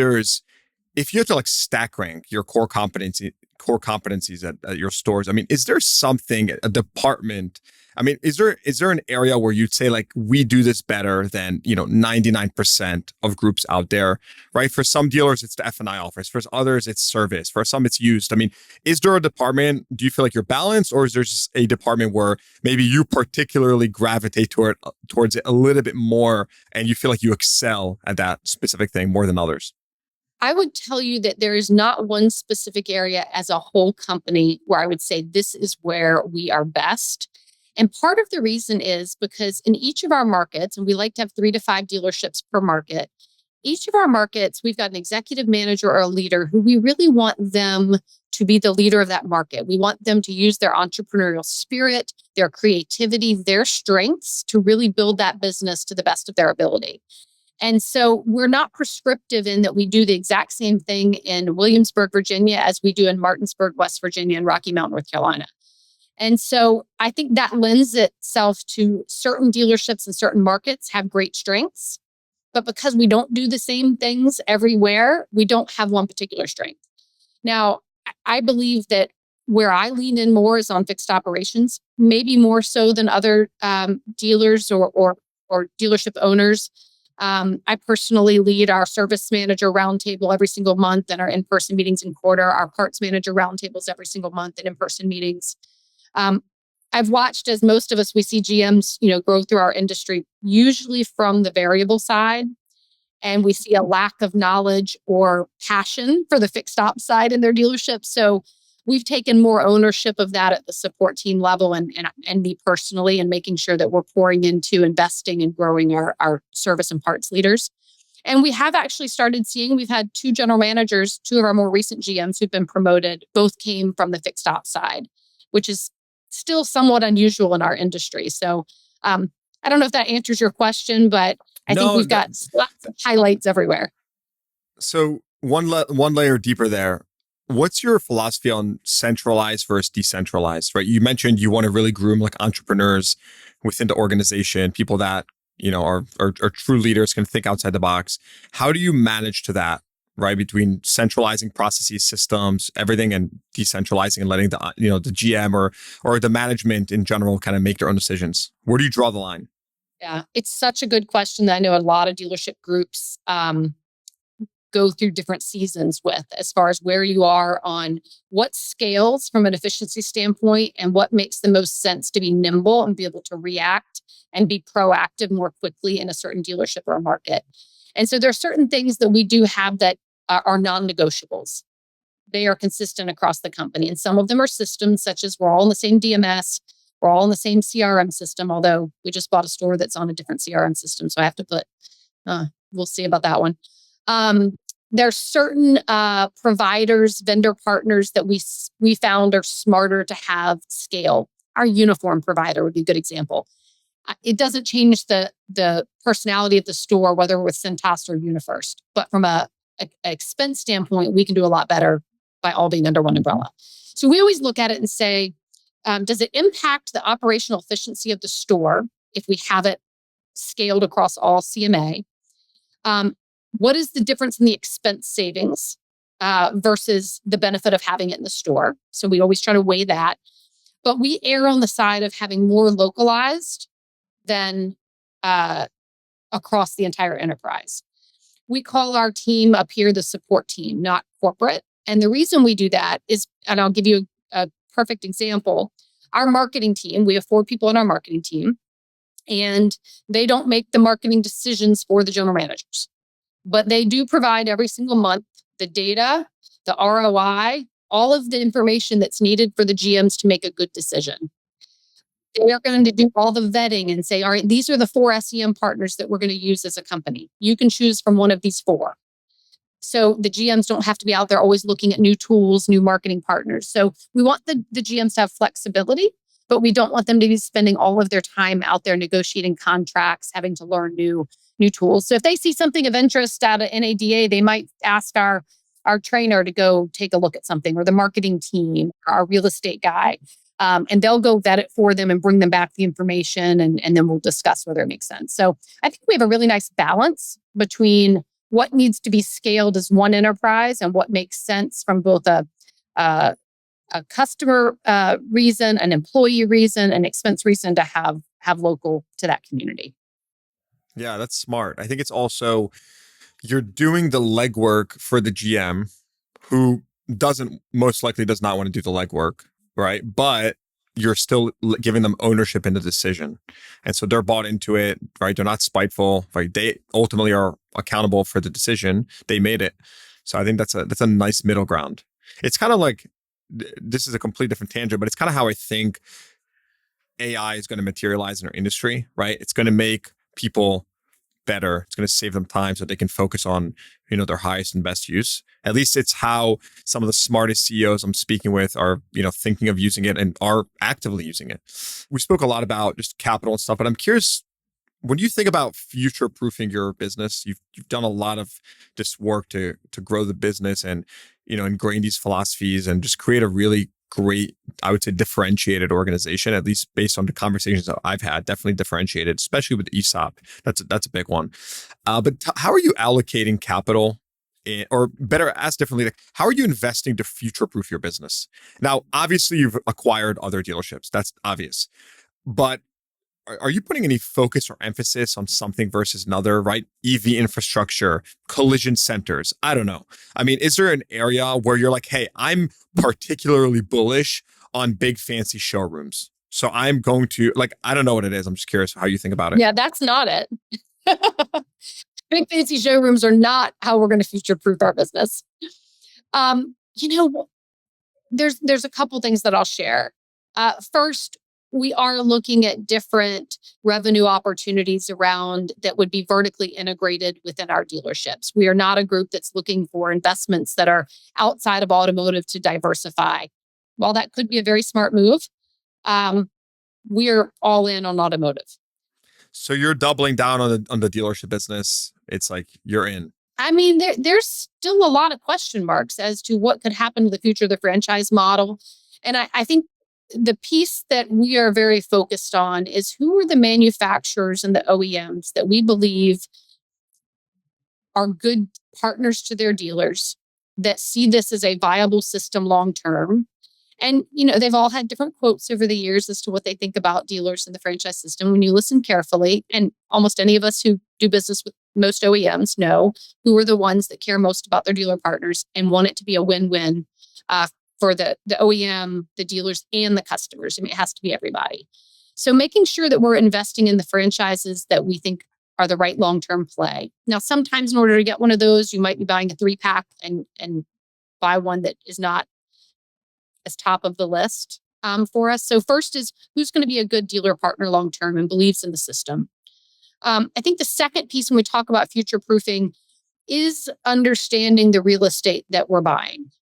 [SPEAKER 2] you have to like stack rank your core competencies at your stores. I mean, is there something, a department? I mean, is there an area where you'd say like, we do this better than, 99% of groups out there, right? For some dealers, it's the F&I office. For others, it's service. For some, it's used. I mean, is there a department, do you feel like you're balanced, or is there just a department where maybe you particularly gravitate towards it a little bit more and you feel like you excel at that specific thing more than others?
[SPEAKER 1] I would tell you that there is not one specific area as a whole company where I would say this is where we are best. And part of the reason is because in each of our markets, and we like to have 3 to 5 dealerships per market, each of our markets, we've got an executive manager or a leader who we really want them to be the leader of that market. We want them to use their entrepreneurial spirit, their creativity, their strengths to really build that business to the best of their ability. And so we're not prescriptive in that we do the exact same thing in Williamsburg, Virginia, as we do in Martinsburg, West Virginia, and Rocky Mount, North Carolina. And so I think that lends itself to certain dealerships and certain markets have great strengths. But because we don't do the same things everywhere, we don't have one particular strength. Now, I believe that where I lean in more is on fixed operations, maybe more so than other dealers or dealership owners. I personally lead our service manager roundtable every single month and our in-person meetings in quarter, our parts manager roundtables every single month and in-person meetings. I've watched, as most of us, we see GMs, grow through our industry, usually from the variable side. And we see a lack of knowledge or passion for the fixed ops side in their dealership. So we've taken more ownership of that at the support team level and me personally, and making sure that we're pouring into investing and growing our service and parts leaders. And we have actually started seeing, we've had 2 general managers, 2 of our more recent GMs who've been promoted, both came from the fixed ops side, which is still somewhat unusual in our industry. So I don't know if that answers your question, but I think we've got lots of highlights everywhere.
[SPEAKER 2] So one layer deeper there, what's your philosophy on centralized versus decentralized, right? You mentioned you want to really groom like entrepreneurs within the organization, people that, are true leaders, can think outside the box. How do you manage to that, right? Between centralizing processes, systems, everything, and decentralizing and letting the GM or the management in general kind of make their own decisions? Where do you draw the line?
[SPEAKER 1] Yeah, it's such a good question that I know a lot of dealership groups go through different seasons with, as far as where you are on what scales from an efficiency standpoint and what makes the most sense to be nimble and be able to react and be proactive more quickly in a certain dealership or a market. And so there are certain things that we do have that are non-negotiables. They are consistent across the company. And some of them are systems, such as we're all in the same DMS, we're all in the same CRM system, although we just bought a store that's on a different CRM system. So I have to put, we'll see about that one. There's certain providers, vendor partners that we found are smarter to have scale. Our uniform provider would be a good example. It doesn't change the personality of the store, whether we're with Cintas or UniFirst. But from a expense standpoint, we can do a lot better by all being under one umbrella. So we always look at it and say, does it impact the operational efficiency of the store if we have it scaled across all CMA? What is the difference in the expense savings versus the benefit of having it in the store? So we always try to weigh that. But we err on the side of having more localized than across the entire enterprise. We call our team up here the support team, not corporate. And the reason we do that is, and I'll give you a perfect example. Our marketing team, we have 4 people on our marketing team, and they don't make the marketing decisions for the general managers. But they do provide every single month the data, the ROI, all of the information that's needed for the GMs to make a good decision. They are going to do all the vetting and say, all right, these are the 4 SEM partners that we're going to use as a company. You can choose from one of these 4. So the GMs don't have to be out there always looking at new tools, new marketing partners. So we want the GMs to have flexibility, but we don't want them to be spending all of their time out there negotiating contracts, having to learn new tools. So if they see something of interest out of NADA, they might ask our trainer to go take a look at something, or the marketing team, our real estate guy. And they'll go vet it for them and bring them back the information, and then we'll discuss whether it makes sense. So I think we have a really nice balance between what needs to be scaled as one enterprise and what makes sense from both a customer reason, an employee reason, an expense reason to have local to that community.
[SPEAKER 2] Yeah, that's smart. I think it's also, you're doing the legwork for the GM who most likely does not want to do the legwork, right? But you're still giving them ownership in the decision. And so they're bought into it, right? They're not spiteful, right? They ultimately are accountable for the decision. They made it. So I think that's a nice middle ground. It's kind of like, this is a complete different tangent, but it's kind of how I think AI is going to materialize in our industry, right? It's going to make people better. It's going to save them time so they can focus on, their highest and best use. At least it's how some of the smartest CEOs I'm speaking with are, thinking of using it and are actively using it. We spoke a lot about just capital and stuff, but I'm curious, when you think about future-proofing your business, you've done a lot of this work to grow the business and, ingrain these philosophies and just create a really great, I would say, differentiated organization, at least based on the conversations that I've had, definitely differentiated, especially with ESOP. That's a big one. But how are you allocating capital? Or better asked differently, like, how are you investing to future-proof your business? Now, obviously, you've acquired other dealerships. That's obvious. But are you putting any focus or emphasis on something versus another, right? EV infrastructure, collision centers. I don't know. I mean, is there an area where you're like, hey, I'm particularly bullish on big fancy showrooms, so I'm going to, like, I don't know what it is. I'm just curious how you think about it.
[SPEAKER 1] Yeah, that's not it. Big fancy showrooms are not how we're going to future-proof our business. There's a couple things that I'll share. First, we are looking at different revenue opportunities around that would be vertically integrated within our dealerships. We are not a group that's looking for investments that are outside of automotive to diversify. While that could be a very smart move, we're all in on automotive.
[SPEAKER 2] So you're doubling down on the dealership business. It's like you're in.
[SPEAKER 1] I mean, there's still a lot of question marks as to what could happen to the future of the franchise model. And I think the piece that we are very focused on is who are the manufacturers and the OEMs that we believe are good partners to their dealers, that see this as a viable system long term. And, they've all had different quotes over the years as to what they think about dealers in the franchise system. When you listen carefully, and almost any of us who do business with most OEMs know who are the ones that care most about their dealer partners and want it to be a win-win for the OEM, the dealers, and the customers. I mean, it has to be everybody. So making sure that we're investing in the franchises that we think are the right long-term play. Now, sometimes in order to get one of those, you might be buying a 3-pack and buy one that is not as top of the list for us. So first is who's going to be a good dealer partner long-term and believes in the system. I think the second piece when we talk about future-proofing is understanding the real estate that we're buying.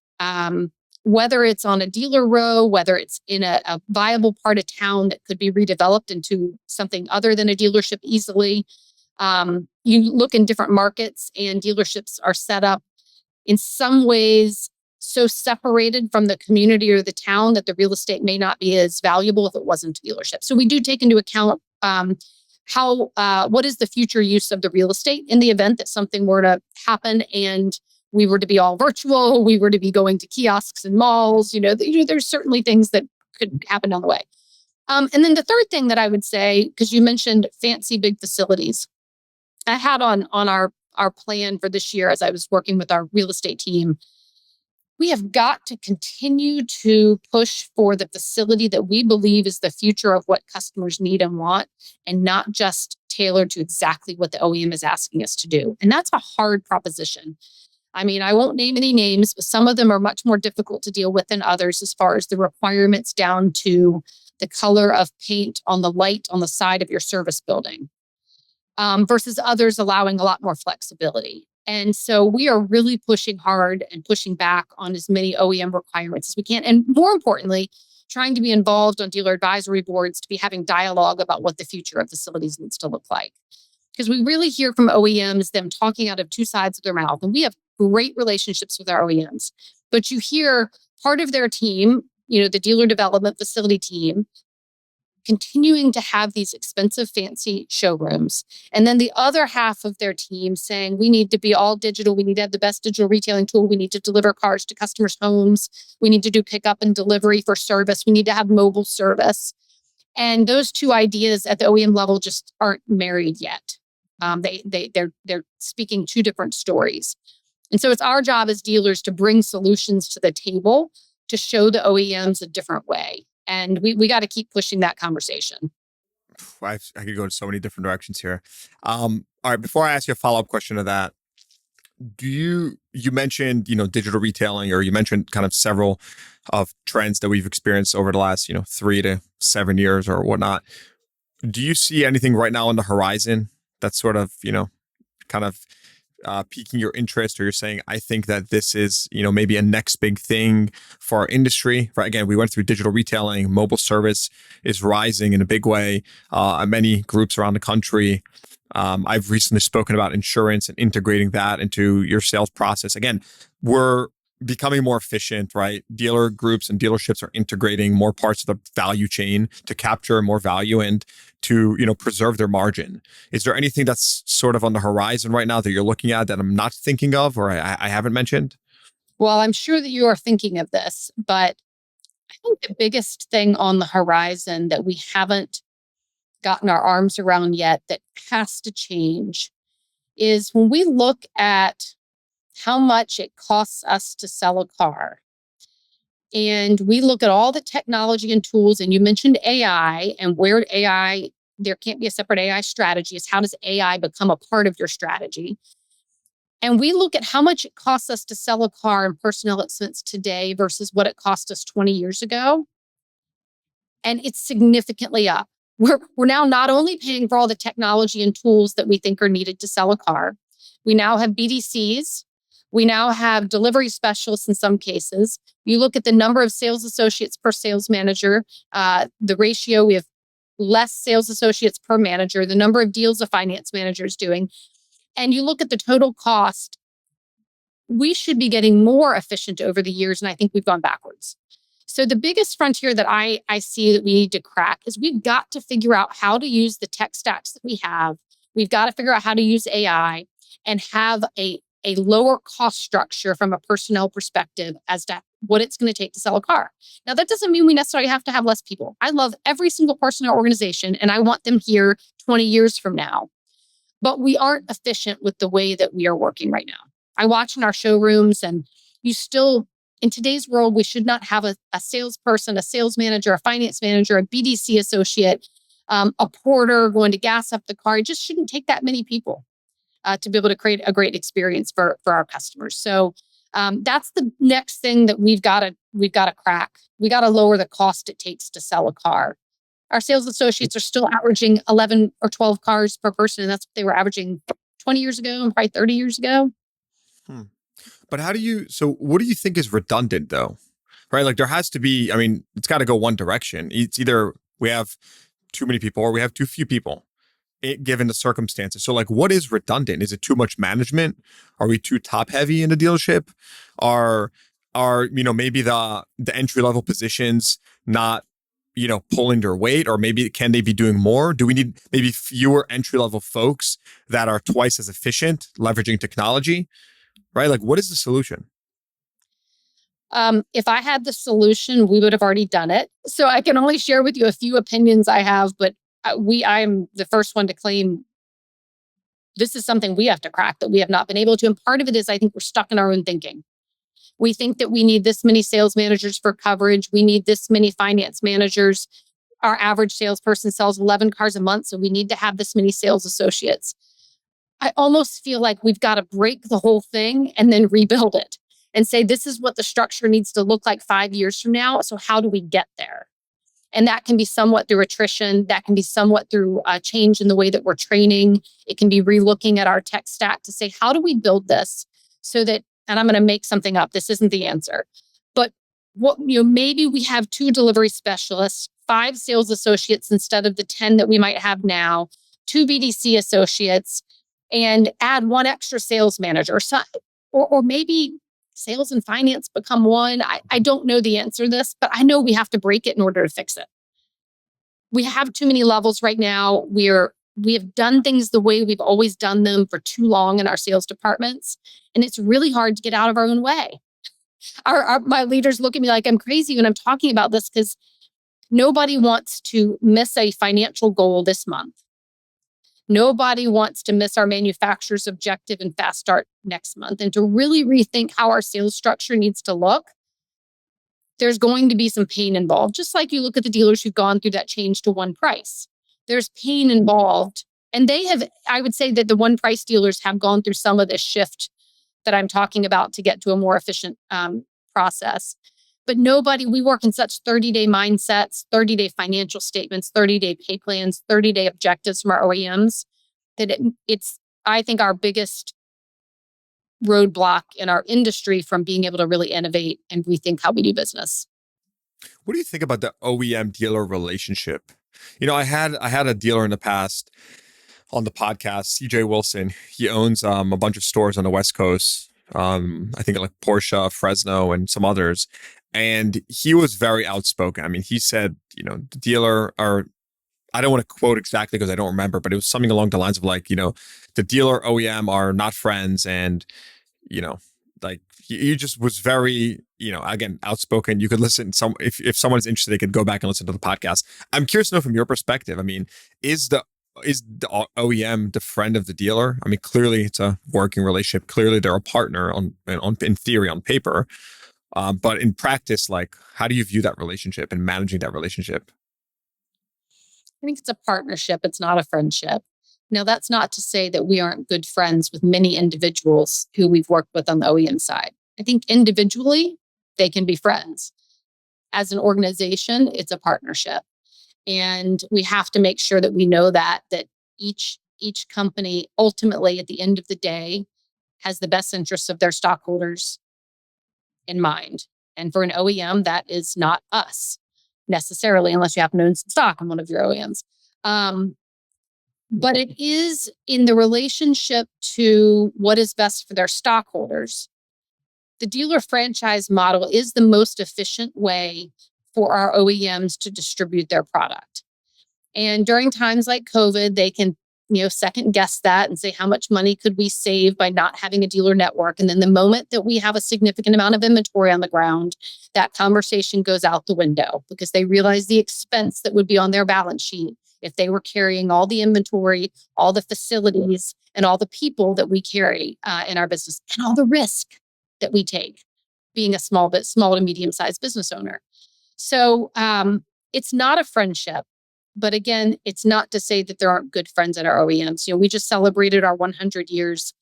[SPEAKER 1] Whether it's on a dealer row, whether it's in a viable part of town that could be redeveloped into something other than a dealership easily. You look in different markets and dealerships are set up in some ways so separated from the community or the town that the real estate may not be as valuable if it wasn't a dealership. So we do take into account what is the future use of the real estate in the event that something were to happen and we were to be all virtual, we were to be going to kiosks and malls, there's certainly things that could happen down the way. And then the third thing that I would say, because you mentioned fancy big facilities, I had on our plan for this year as I was working with our real estate team, we have got to continue to push for the facility that we believe is the future of what customers need and want, and not just tailored to exactly what the OEM is asking us to do. And that's a hard proposition. I mean, I won't name any names, but some of them are much more difficult to deal with than others as far as the requirements down to the color of paint on the light on the side of your service building, versus others allowing a lot more flexibility. And so we are really pushing hard and pushing back on as many OEM requirements as we can. And more importantly, trying to be involved on dealer advisory boards to be having dialogue about what the future of facilities needs to look like. Because we really hear from OEMs, them talking out of two sides of their mouth. And we have great relationships with our OEMs. But you hear part of their team, the dealer development facility team, continuing to have these expensive, fancy showrooms. And then the other half of their team saying, we need to be all digital. We need to have the best digital retailing tool. We need to deliver cars to customers' homes. We need to do pickup and delivery for service. We need to have mobile service. And those two ideas at the OEM level just aren't married yet. They're speaking two different stories. And so it's our job as dealers to bring solutions to the table to show the OEMs a different way. And we got to keep pushing that conversation.
[SPEAKER 2] I could go in so many different directions here. All right, before I ask you a follow-up question to that, you mentioned, digital retailing, or you mentioned kind of several of trends that we've experienced over the last, 3 to 7 years or whatnot. Do you see anything right now on the horizon that's sort of, kind of piquing your interest, or you're saying, I think that this is, maybe a next big thing for our industry? Right. Again, we went through digital retailing, mobile service is rising in a big way at many groups around the country. I've recently spoken about insurance and integrating that into your sales process. Again, we're becoming more efficient, right? Dealer groups and dealerships are integrating more parts of the value chain to capture more value and to, preserve their margin. Is there anything that's sort of on the horizon right now that you're looking at that I'm not thinking of, or I haven't mentioned?
[SPEAKER 1] Well, I'm sure that you are thinking of this, but I think the biggest thing on the horizon that we haven't gotten our arms around yet that has to change is when we look at how much it costs us to sell a car. And we look at all the technology and tools, and you mentioned AI, and where AI, there can't be a separate AI strategy. Is how does AI become a part of your strategy? And we look at how much it costs us to sell a car in personnel expense today versus what it cost us 20 years ago. And it's significantly up. We're now not only paying for all the technology and tools that we think are needed to sell a car. We now have BDCs. We now have delivery specialists in some cases. You look at the number of sales associates per sales manager, the ratio, we have less sales associates per manager, the number of deals a finance manager is doing. And you look at the total cost, we should be getting more efficient over the years. And I think we've gone backwards. So the biggest frontier that I see that we need to crack is we've got to figure out how to use the tech stacks that we have. We've got to figure out how to use AI and have a lower cost structure from a personnel perspective as to what it's going to take to sell a car. Now, that doesn't mean we necessarily have to have less people. I love every single person in our organization, and I want them here 20 years from now. But we aren't efficient with the way that we are working right now. I watch in our showrooms, and you still, in today's world, we should not have a salesperson, a sales manager, a finance manager, a BDC associate, a porter going to gas up the car. It just shouldn't take that many people to be able to create a great experience for our customers. So that's the next thing that we've got to crack. We got to lower the cost it takes to sell a car. Our sales associates are still averaging 11 or 12 cars per person, and that's what they were averaging 20 years ago and probably 30 years ago.
[SPEAKER 2] But so what do you think is redundant though? Right? Like there has to be, it's got to go one direction. It's either we have too many people or we have too few people, given the circumstances. So like, what is redundant? Is it too much management? Are we too top heavy in the dealership? Are maybe the entry level positions not, pulling their weight, or maybe can they be doing more? Do we need maybe fewer entry level folks that are twice as efficient leveraging technology? Right? Like, what is the solution?
[SPEAKER 1] If I had the solution, we would have already done it. So I can only share with you a few opinions I have, but I'm the first one to claim this is something we have to crack that we have not been able to. And part of it is I think we're stuck in our own thinking. We think that we need this many sales managers for coverage. We need this many finance managers. Our average salesperson sells 11 cars a month, so we need to have this many sales associates. I almost feel like we've got to break the whole thing and then rebuild it and say, this is what the structure needs to look like 5 years from now. So how do we get there? And that can be somewhat through attrition. That can be somewhat through a change in the way that we're training. It can be relooking at our tech stack to say, how do we build this so that, and I'm going to make something up, this isn't the answer, but maybe we have 2 delivery specialists, 5 sales associates instead of the 10 that we might have now, 2 BDC associates, and add 1 extra sales manager, or maybe sales and finance become one. I don't know the answer to this, but I know we have to break it in order to fix it. We have too many levels right now. We have done things the way we've always done them for too long in our sales departments, and it's really hard to get out of our own way. My leaders look at me like I'm crazy when I'm talking about this, because nobody wants to miss a financial goal this month. Nobody wants to miss our manufacturer's objective and fast start next month. And to really rethink how our sales structure needs to look, there's going to be some pain involved. Just like you look at the dealers who've gone through that change to one price. There's pain involved. And I would say that the one price dealers have gone through some of this shift that I'm talking about to get to a more efficient process. But we work in such 30-day mindsets, 30-day financial statements, 30-day pay plans, 30-day objectives from our OEMs, that it's, I think, our biggest roadblock in our industry from being able to really innovate and rethink how we do business.
[SPEAKER 2] What do you think about the OEM dealer relationship? I had a dealer in the past on the podcast, CJ Wilson. He owns a bunch of stores on the West Coast. I think like Porsche, Fresno, and some others. And he was very outspoken. I mean, he said, the dealer, or I don't want to quote exactly because I don't remember, but it was something along the lines of like, the dealer OEM are not friends. And, like he just was very, again, outspoken. You could listen if someone is interested, they could go back and listen to the podcast. I'm curious to know from your perspective. I mean, is the OEM the friend of the dealer? I mean, clearly it's a working relationship. Clearly they're a partner in theory, on paper. But in practice, like, how do you view that relationship and managing that relationship?
[SPEAKER 1] I think it's a partnership. It's not a friendship. Now, that's not to say that we aren't good friends with many individuals who we've worked with on the OEM side. I think individually, they can be friends. As an organization, it's a partnership. And we have to make sure that we know that each company ultimately at the end of the day has the best interests of their stockholders in mind. And for an OEM, that is not us necessarily, unless you happen to own some stock in one of your OEMs. But it is in the relationship to what is best for their stockholders. The dealer franchise model is the most efficient way for our OEMs to distribute their product. And during times like COVID, they can, second guess that and say, how much money could we save by not having a dealer network? And then the moment that we have a significant amount of inventory on the ground, that conversation goes out the window because they realize the expense that would be on their balance sheet if they were carrying all the inventory, all the facilities, and all the people that we carry in our business, and all the risk that we take being a small to medium-sized business owner. So it's not a friendship. But again, it's not to say that there aren't good friends at our OEMs. We just celebrated our 100 years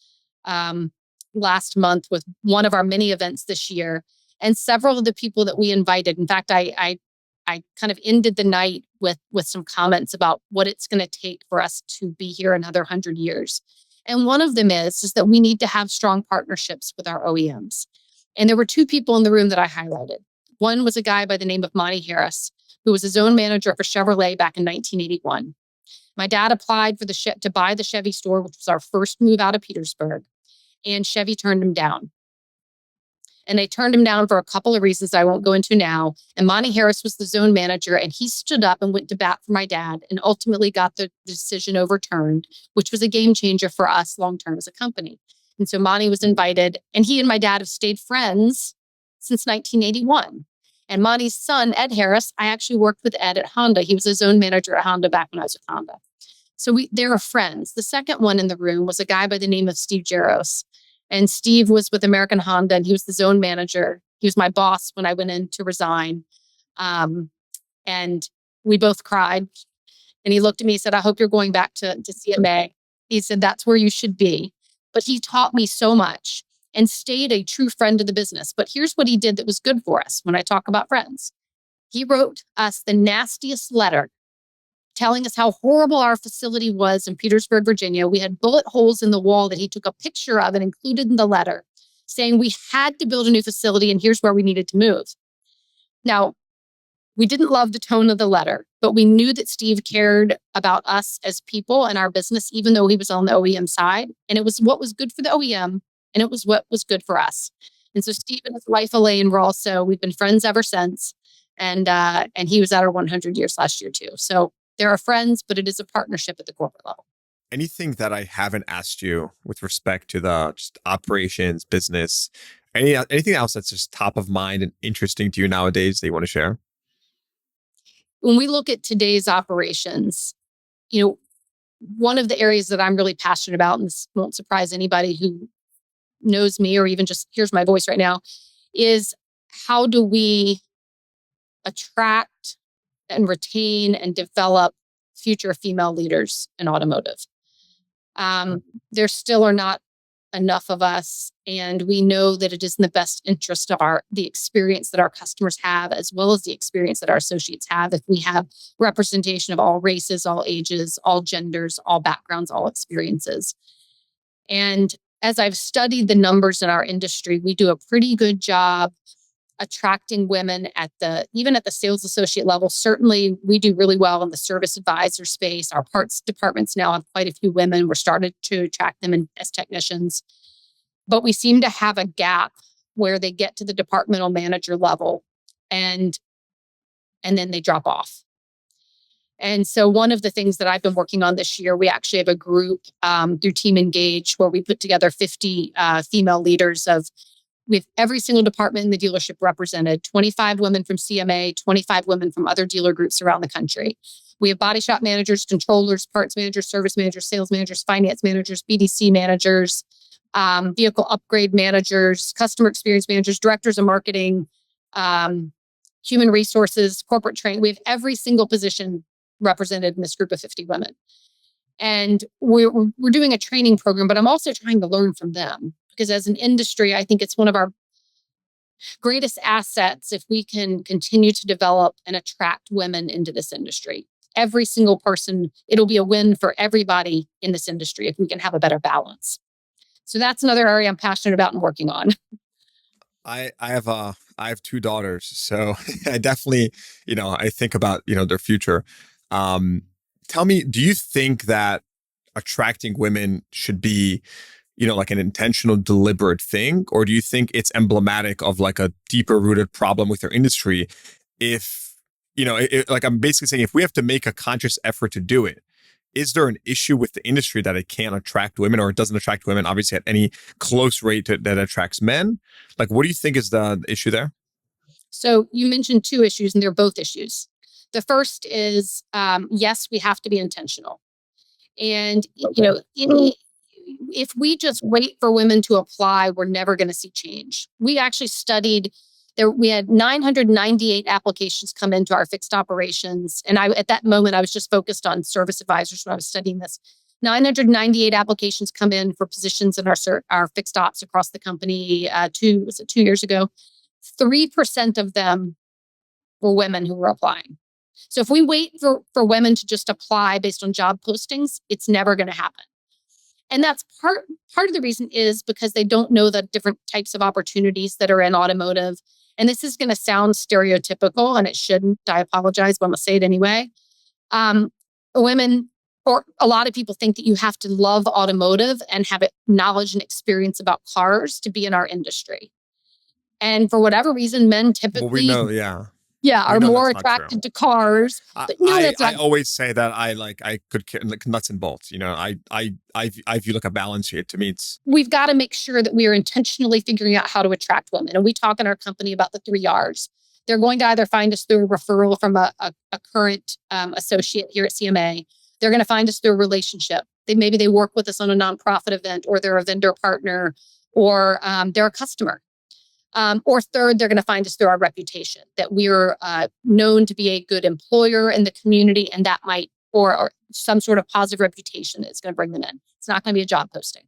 [SPEAKER 1] last month with one of our many events this year. And several of the people that we invited, in fact, I kind of ended the night with some comments about what it's going to take for us to be here another 100 years. And one of them is that we need to have strong partnerships with our OEMs. And there were two people in the room that I highlighted. One was a guy by the name of Monty Harris, who was a zone manager for Chevrolet back in 1981. My dad applied to buy the Chevy store, which was our first move out of Petersburg, and Chevy turned him down. And they turned him down for a couple of reasons I won't go into now. And Monty Harris was the zone manager, and he stood up and went to bat for my dad and ultimately got the decision overturned, which was a game changer for us long-term as a company. And so Monty was invited, and he and my dad have stayed friends since 1981. And Monty's son, Ed Harris, I actually worked with Ed at Honda. He was a zone manager at Honda back when I was with Honda. So they were friends. The second one in the room was a guy by the name of Steve Jaros. And Steve was with American Honda, and he was the zone manager. He was my boss when I went in to resign. And we both cried. And he looked at me and said, I hope you're going back to CMA. He said, that's where you should be. But he taught me so much and stayed a true friend of the business. But here's what he did that was good for us when I talk about friends. He wrote us the nastiest letter telling us how horrible our facility was in Petersburg, Virginia. We had bullet holes in the wall that he took a picture of and included in the letter, saying we had to build a new facility and here's where we needed to move. Now, we didn't love the tone of the letter, but we knew that Steve cared about us as people and our business, even though he was on the OEM side. And it was what was good for the OEM, and it was what was good for us. And so Steve and his wife, Elaine, we've been friends ever since. And he was at our 100 years last year too. So there are friends, but it is a partnership at the corporate level.
[SPEAKER 2] Anything that I haven't asked you with respect to the just operations, business, anything else that's just top of mind and interesting to you nowadays that you want to share?
[SPEAKER 1] When we look at today's operations, one of the areas that I'm really passionate about, and this won't surprise anybody who knows me or even just hears my voice right now, is how do we attract and retain and develop future female leaders in automotive? There still are not enough of us, and we know that it is in the best interest of the experience that our customers have, as well as the experience that our associates have, if we have representation of all races, all ages, all genders, all backgrounds, all experiences. And as I've studied the numbers in our industry, we do a pretty good job attracting women even at the sales associate level. Certainly, we do really well in the service advisor space. Our parts departments now have quite a few women. We're starting to attract them as technicians. But we seem to have a gap where they get to the departmental manager level and then they drop off. And so one of the things that I've been working on this year, we actually have a group through Team Engage where we put together 50 female leaders we have every single department in the dealership represented, 25 women from CMA, 25 women from other dealer groups around the country. We have body shop managers, controllers, parts managers, service managers, sales managers, finance managers, BDC managers, vehicle upgrade managers, customer experience managers, directors of marketing, human resources, corporate training. We have every single position represented in this group of 50 women. And we're doing a training program, but I'm also trying to learn from them. Because as an industry, I think it's one of our greatest assets if we can continue to develop and attract women into this industry. Every single person, it'll be a win for everybody in this industry if we can have a better balance. So that's another area I'm passionate about and working on.
[SPEAKER 2] I have two daughters, so I definitely, I think about, their future. Tell me, do you think that attracting women should be like an intentional, deliberate thing? Or do you think it's emblematic of like a deeper rooted problem with your industry? If, like I'm basically saying, if we have to make a conscious effort to do it, is there an issue with the industry that it can't attract women, or it doesn't attract women, obviously, at any close rate that attracts men? Like, what do you think is the issue there?
[SPEAKER 1] So you mentioned two issues, and they're both issues. The first is, yes, we have to be intentional. And, if we just wait for women to apply, we're never going to see change. We actually studied there. We had 998 applications come into our fixed operations. And at that moment, I was just focused on service advisors when I was studying this. 998 applications come in for positions in our fixed ops across the company 2 years ago. 3% of them were women who were applying. So if we wait for women to just apply based on job postings, it's never going to happen. And that's part of the reason is because they don't know the different types of opportunities that are in automotive. And this is going to sound stereotypical, and it shouldn't. I apologize, but I'm going to say it anyway. Women, or a lot of people, think that you have to love automotive and have knowledge and experience about cars to be in our industry. And for whatever reason, men typically...
[SPEAKER 2] Well, we know, yeah.
[SPEAKER 1] Yeah, are more attracted to cars. But no, that's not.
[SPEAKER 2] I always say that I could care like nuts and bolts. I view like a balance here. To me,
[SPEAKER 1] we've got to make sure that we are intentionally figuring out how to attract women. And we talk in our company about the 3 R's. They're going to either find us through a referral from a current associate here at CMA. They're going to find us through a relationship. Maybe they work with us on a nonprofit event, or they're a vendor partner, or they're a customer. Or third, they're going to find us through our reputation, that we're known to be a good employer in the community, and that might, or some sort of positive reputation is going to bring them in. It's not going to be a job posting.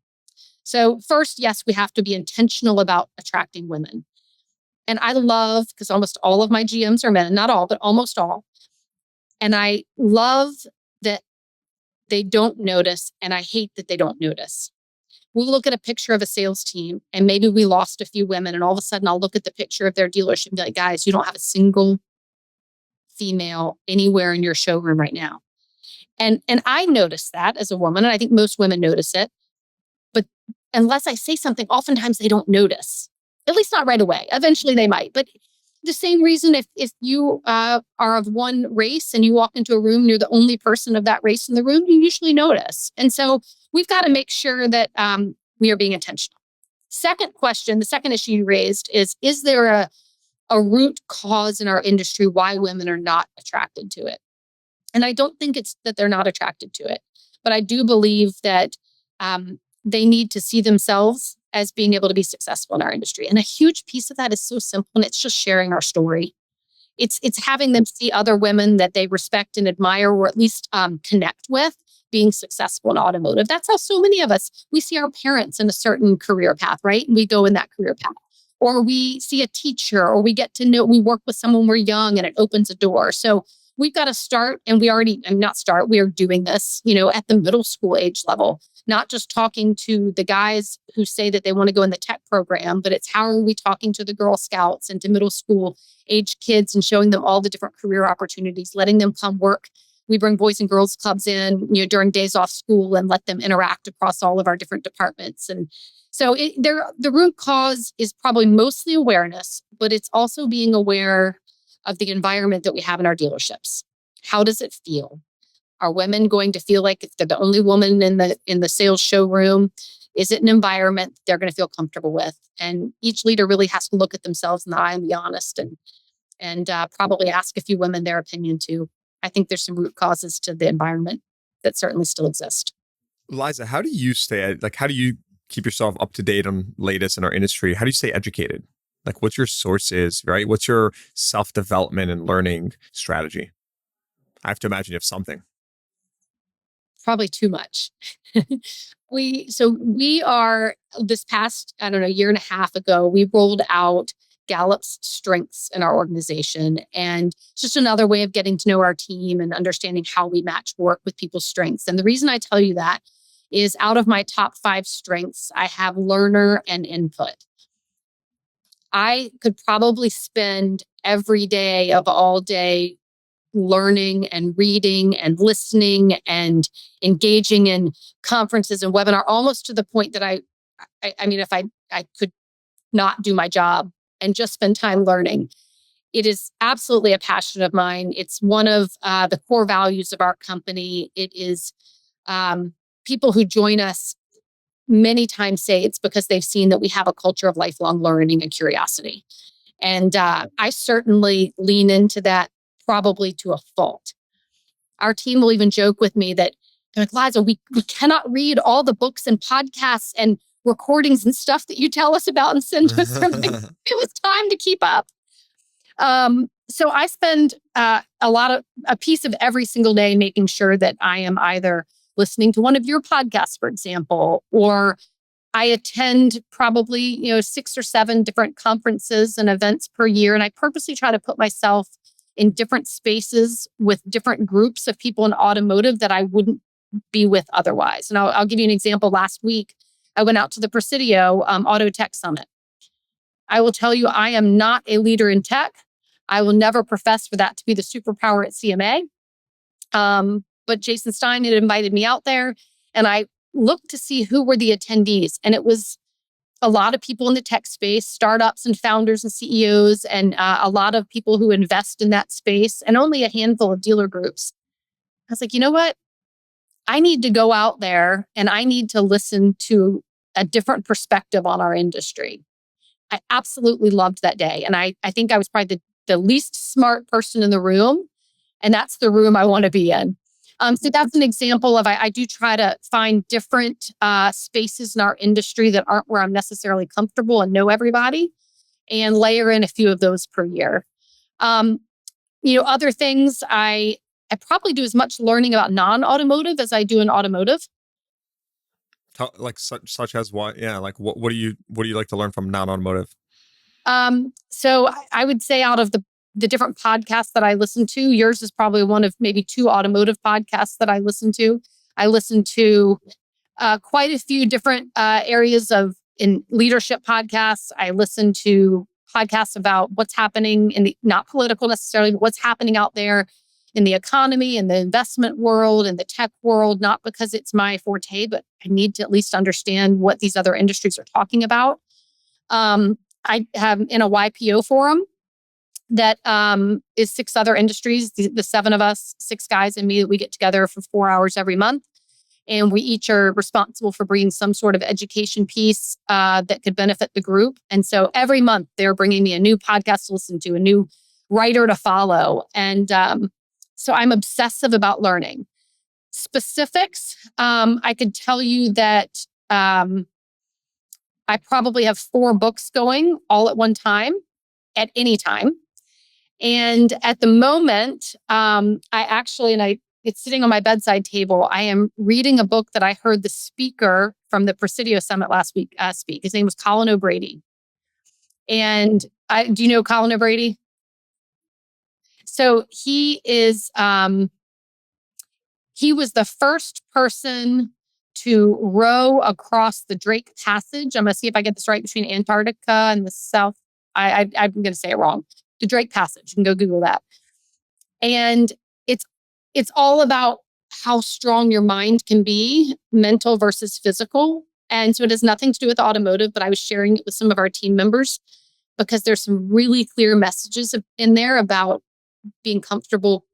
[SPEAKER 1] So first, yes, we have to be intentional about attracting women. And I love, because almost all of my GMs are men, not all, but almost all. And I love that they don't notice, and I hate that they don't notice. We'll look at a picture of a sales team, and maybe we lost a few women, and all of a sudden I'll look at the picture of their dealership and be like, guys, you don't have a single female anywhere in your showroom right now. And I notice that as a woman, and I think most women notice it. But unless I say something, oftentimes they don't notice, at least not right away. Eventually they might. But the same reason, if you are of one race and you walk into a room and you're the only person of that race in the room, you usually notice. And so we've got to make sure that we are being intentional. Second question, the second issue you raised is there a root cause in our industry why women are not attracted to it? And I don't think it's that they're not attracted to it, but I do believe that they need to see themselves as being able to be successful in our industry. And a huge piece of that is so simple, and it's just sharing our story. It's having them see other women that they respect and admire, or at least connect with, being successful in automotive. That's how so many of us, we see our parents in a certain career path, right? And we go in that career path. Or we see a teacher, or we get to know, we work with someone we're young and it opens a door. So we've got to start, and we are doing this, at the middle school age level, not just talking to the guys who say that they want to go in the tech program, but it's how are we talking to the Girl Scouts and to middle school age kids and showing them all the different career opportunities, letting them come work. We bring boys and girls clubs in, during days off school and let them interact across all of our different departments. And so the root cause is probably mostly awareness, but it's also being aware of the environment that we have in our dealerships. How does it feel? Are women going to feel like if they're the only woman in the sales showroom? Is it an environment they're going to feel comfortable with? And each leader really has to look at themselves in the eye and be honest, and probably ask a few women their opinion too. I think there's some root causes to the environment that certainly still exist.
[SPEAKER 2] Liza, how do you keep yourself up to date on latest in our industry? How do you stay educated? Like, what's your sources, right? What's your self-development and learning strategy? I have to imagine you have something.
[SPEAKER 1] Probably too much. we are this past, year and a half ago, we rolled out Gallup's strengths in our organization. And it's just another way of getting to know our team and understanding how we match work with people's strengths. And the reason I tell you that is out of my top 5 strengths, I have learner and input. I could probably spend every day of all day learning and reading and listening and engaging in conferences and webinar, almost to the point that I if I could not do my job and just spend time learning. It is absolutely a passion of mine. It's one of the core values of our company. It is people who join us many times say it's because they've seen that we have a culture of lifelong learning and curiosity. And I certainly lean into that, probably to a fault. Our team will even joke with me that they're like, Liza, we cannot read all the books and podcasts and recordings and stuff that you tell us about and send us. It was time to keep up. So I spend a piece of every single day making sure that I am either listening to one of your podcasts, for example, or I attend probably 6 or 7 different conferences and events per year. And I purposely try to put myself in different spaces with different groups of people in automotive that I wouldn't be with otherwise. And I'll give you an example. Last week, I went out to the Presidio Auto Tech Summit. I will tell you, I am not a leader in tech. I will never profess for that to be the superpower at CMA. But Jason Stein had invited me out there, and I looked to see who were the attendees. And it was a lot of people in the tech space, startups and founders and CEOs, and a lot of people who invest in that space, and only a handful of dealer groups. I was like, you know what? I need to go out there and I need to listen to a different perspective on our industry. I absolutely loved that day. And I think I was probably the least smart person in the room. And that's the room I want to be in. So that's an example of, I do try to find different spaces in our industry that aren't where I'm necessarily comfortable and know everybody, and layer in a few of those per year. Other things, I probably do as much learning about non-automotive as I do in automotive.
[SPEAKER 2] Like such as what? Yeah, like what do you like to learn from non-automotive?
[SPEAKER 1] So I would say out of the different podcasts that I listen to, yours is probably one of maybe 2 automotive podcasts that I listen to. I listen to quite a few different areas in leadership podcasts. I listen to podcasts about what's happening not political necessarily, but what's happening out there in the economy and the investment world and the tech world, not because it's my forte, but I need to at least understand what these other industries are talking about. I have in a YPO forum that is 6 other industries, the 7 of us, 6 guys and me, that we get together for 4 hours every month. And we each are responsible for bringing some sort of education piece that could benefit the group. And so every month they're bringing me a new podcast to listen to, a new writer to follow. And so I'm obsessive about learning. Specifics, I could tell you that I probably have 4 books going all at one time, at any time. And at the moment, I actually, and it's sitting on my bedside table. I am reading a book that I heard the speaker from the Presidio Summit last week speak. His name was Colin O'Brady. And do you know Colin O'Brady? So he was the first person to row across the Drake Passage. I'm going to see if I get this right, between Antarctica and the South. I'm going to say it wrong. The Drake Passage. You can go Google that. And it's all about how strong your mind can be, mental versus physical. And so it has nothing to do with automotive, but I was sharing it with some of our team members because there's some really clear messages in there about being comfortable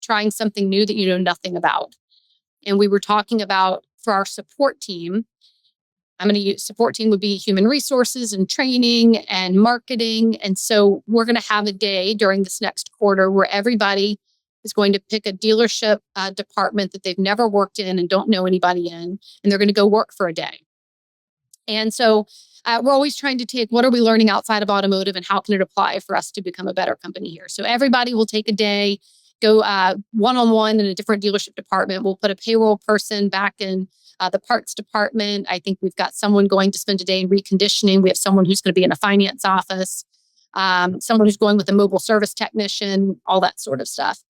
[SPEAKER 1] trying something new that you know nothing about. And we were talking about, for our support team, I'm going to use support team would be human resources and training and marketing. And so we're going to have a day during this next quarter where everybody is going to pick a dealership department that they've never worked in and don't know anybody in, and they're going to go work for a day. And so we're always trying to take what are we learning outside of automotive and how can it apply for us to become a better company here. So everybody will take a day, go one-on-one in a different dealership department. We'll put a payroll person back in the parts department. I think we've got someone going to spend a day in reconditioning. We have someone who's going to be in a finance office, someone who's going with a mobile service technician, all that sort of stuff.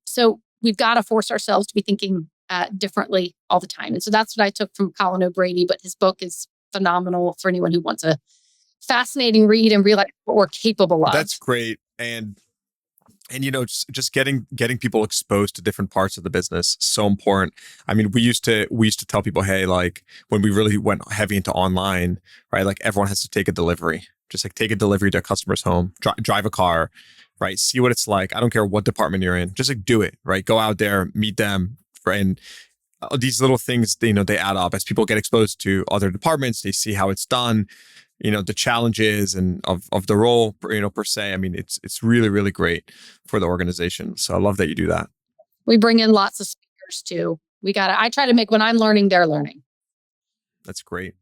[SPEAKER 1] So we've got to force ourselves to be thinking differently all the time. And so that's what I took from Colin O'Brady, but his book is phenomenal for anyone who wants a fascinating read and realize what we're capable of.
[SPEAKER 2] That's great. And just getting people exposed to different parts of the business, so important. I mean, we used to tell people, hey, like when we really went heavy into online, right? Like everyone has to take a delivery, just like take a delivery to a customer's home, drive a car, right? See what it's like. I don't care what department you're in, just like do it, right? Go out there, meet them, right? And these little things, they add up as people get exposed to other departments. They see how it's done, the challenges and of the role, per se. I mean, it's really, really great for the organization. So I love that you do that.
[SPEAKER 1] We bring in lots of speakers too. I try to make when I'm learning, they're learning.
[SPEAKER 2] That's great.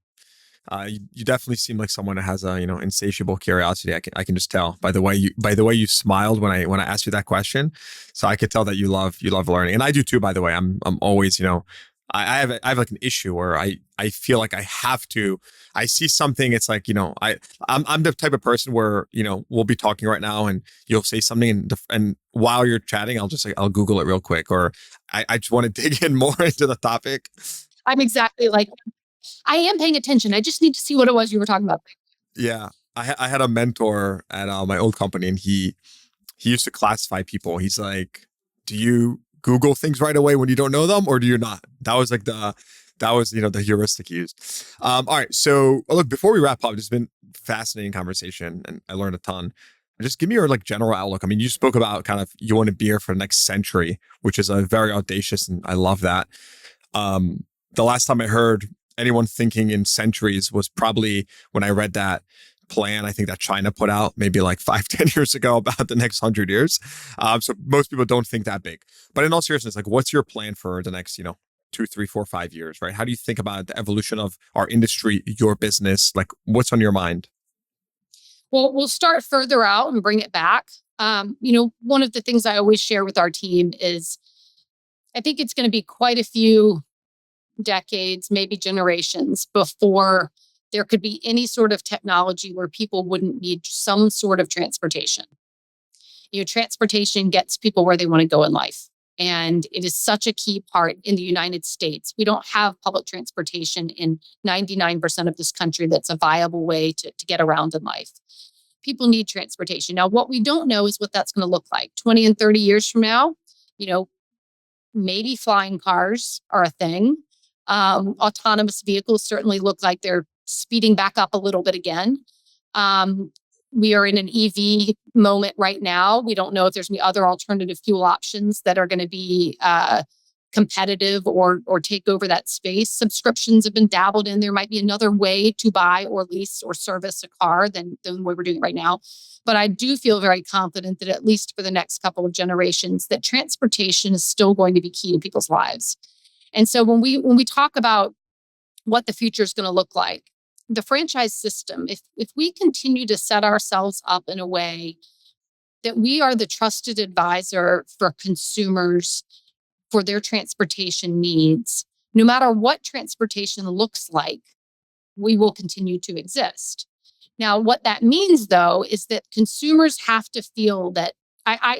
[SPEAKER 2] You definitely seem like someone that has a insatiable curiosity. I can just tell by the way you smiled when I asked you that question. So I could tell that you love learning, and I do too. By the way, I'm always I have like an issue where I feel like I have to. I see something. It's like I'm the type of person where we'll be talking right now and you'll say something and while you're chatting I'll Google it real quick, or I just want to dig in more into the topic.
[SPEAKER 1] I'm exactly like. I am paying attention. I just need to see what it was you were talking about.
[SPEAKER 2] Yeah. I had a mentor at my old company, and he used to classify people. He's like, do you Google things right away when you don't know them, or do you not? That was like the heuristic he used. All right. So look, before we wrap up, it's been a fascinating conversation and I learned a ton. Just give me your general outlook. I mean, you spoke about kind of you want to be here for the next century, which is a very audacious, and I love that. The last time I heard anyone thinking in centuries was probably when I read that plan, I think that China put out maybe like 5-10 years ago about the next 100 years. So most people don't think that big. But in all seriousness, like what's your plan for the next, 2, 3, 4, 5 years, right? How do you think about the evolution of our industry, your business? Like what's on your mind?
[SPEAKER 1] Well, we'll start further out and bring it back. One of the things I always share with our team is I think it's going to be quite a few decades, maybe generations before there could be any sort of technology where people wouldn't need some sort of transportation. Transportation gets people where they want to go in life. And it is such a key part in the United States. We don't have public transportation in 99% of this country that's a viable way to get around in life. People need transportation. Now, what we don't know is what that's going to look like 20 and 30 years from now. Maybe flying cars are a thing. Autonomous vehicles certainly look like they're speeding back up a little bit again. We are in an EV moment right now. We don't know if there's going to be other alternative fuel options that are going to be competitive or take over that space. Subscriptions have been dabbled in. There might be another way to buy or lease or service a car than the way we're doing it right now. But I do feel very confident that at least for the next couple of generations, that transportation is still going to be key to people's lives. And so when we talk about what the future is going to look like, the franchise system, if we continue to set ourselves up in a way that we are the trusted advisor for consumers for their transportation needs, no matter what transportation looks like, we will continue to exist. Now, what that means, though, is that consumers have to feel that,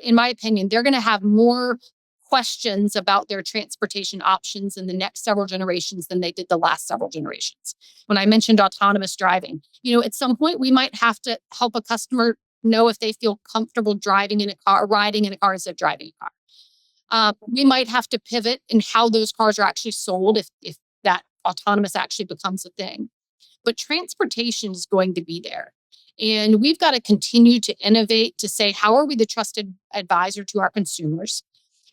[SPEAKER 1] in my opinion, they're going to have more questions about their transportation options in the next several generations than they did the last several generations. When I mentioned autonomous driving, at some point we might have to help a customer know if they feel comfortable driving in a car, riding in a car instead of driving a car. We might have to pivot in how those cars are actually sold if that autonomous actually becomes a thing. But transportation is going to be there. And we've got to continue to innovate to say, how are we the trusted advisor to our consumers?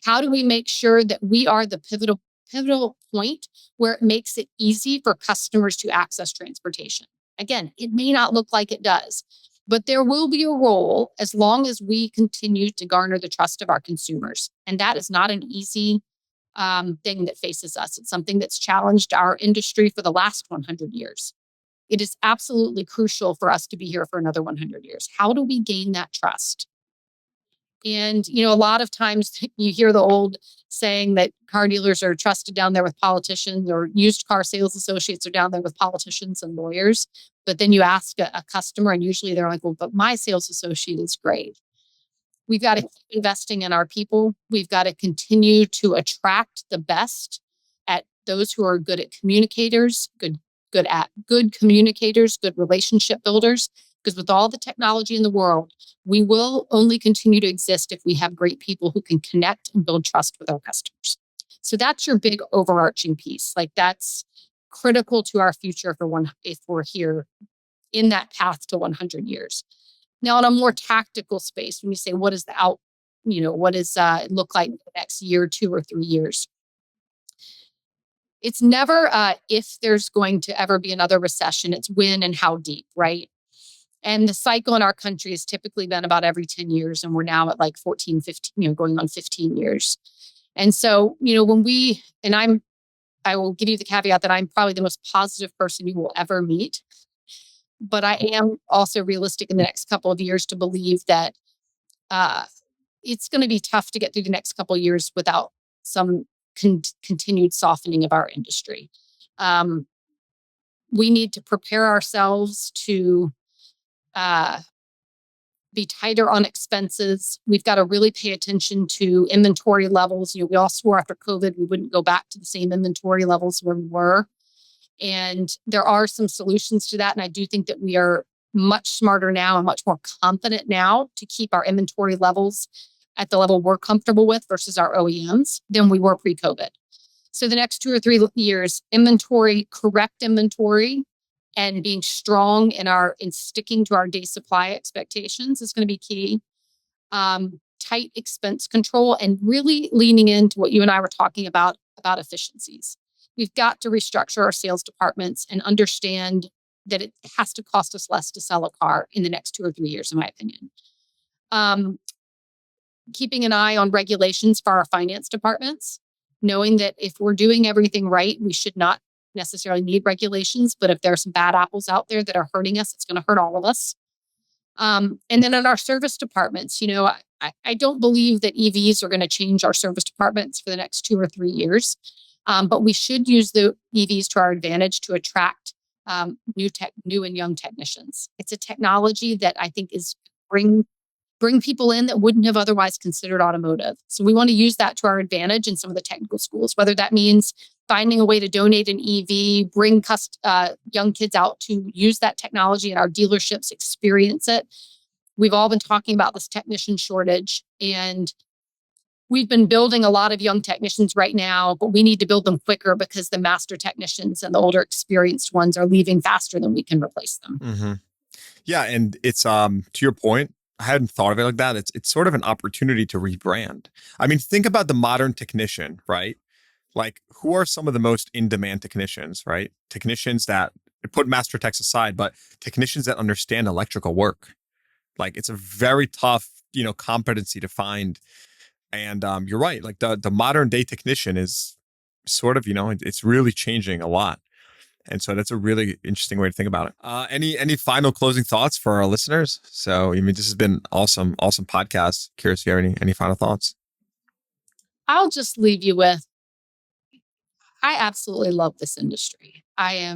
[SPEAKER 1] How do we make sure that we are the pivotal point where it makes it easy for customers to access transportation? Again, it may not look like it does, but there will be a role as long as we continue to garner the trust of our consumers. And that is not an easy thing that faces us. It's something that's challenged our industry for the last 100 years. It is absolutely crucial for us to be here for another 100 years. How do we gain that trust? And, a lot of times you hear the old saying that car dealers are trusted down there with politicians, or used car sales associates are down there with politicians and lawyers. But then you ask a customer, and usually they're like, well, but my sales associate is great. We've got to keep investing in our people. We've got to continue to attract the best at those who are good at communicators, good communicators, good relationship builders. Because with all the technology in the world, we will only continue to exist if we have great people who can connect and build trust with our customers. So that's your big overarching piece. Like, that's critical to our future if we're here in that path to 100 years. Now, in a more tactical space, when you say, what is what does it look like in the next year, 2 or 3 years? It's never if there's going to ever be another recession. It's when and how deep, right? And the cycle in our country has typically been about every 10 years. And we're now at like 14, 15, going on 15 years. And so, I will give you the caveat that I'm probably the most positive person you will ever meet. But I am also realistic in the next couple of years to believe that it's going to be tough to get through the next couple of years without some continued softening of our industry. We need to prepare ourselves to be tighter on expenses. We've got to really pay attention to inventory levels. We all swore after COVID we wouldn't go back to the same inventory levels where we were. And there are some solutions to that. And I do think that we are much smarter now and much more confident now to keep our inventory levels at the level we're comfortable with versus our OEMs than we were pre-COVID. So the next 2 or 3 years, correct inventory, and being strong in sticking to our day supply expectations is going to be key. Tight expense control, and really leaning into what you and I were talking about efficiencies. We've got to restructure our sales departments and understand that it has to cost us less to sell a car in the next 2 or 3 years, in my opinion. Keeping an eye on regulations for our finance departments, knowing that if we're doing everything right, we should not necessarily need regulations, but if there are some bad apples out there that are hurting us, it's going to hurt all of us. And then in our service departments, I don't believe that EVs are going to change our service departments for the next 2 or 3 years. But we should use the EVs to our advantage to attract new and young technicians. It's a technology that I think is bring people in that wouldn't have otherwise considered automotive. So we want to use that to our advantage in some of the technical schools, whether that means finding a way to donate an EV, bring young kids out to use that technology in our dealerships, experience it. We've all been talking about this technician shortage, and we've been building a lot of young technicians right now, but we need to build them quicker because the master technicians and the older experienced ones are leaving faster than we can replace them.
[SPEAKER 2] Mm-hmm. Yeah. And it's, to your point, I hadn't thought of it like that. It's sort of an opportunity to rebrand. I mean, think about the modern technician, right? Like, who are some of the most in-demand technicians, right? Technicians that, put master techs aside, but technicians that understand electrical work. Like, it's a very tough, competency to find. And you're right. Like, the modern day technician is sort of, it's really changing a lot. And so that's a really interesting way to think about it. Any final closing thoughts for our listeners? So, this has been awesome podcast. Curious if you have any final thoughts?
[SPEAKER 1] I'll just leave you with, I absolutely love this industry. I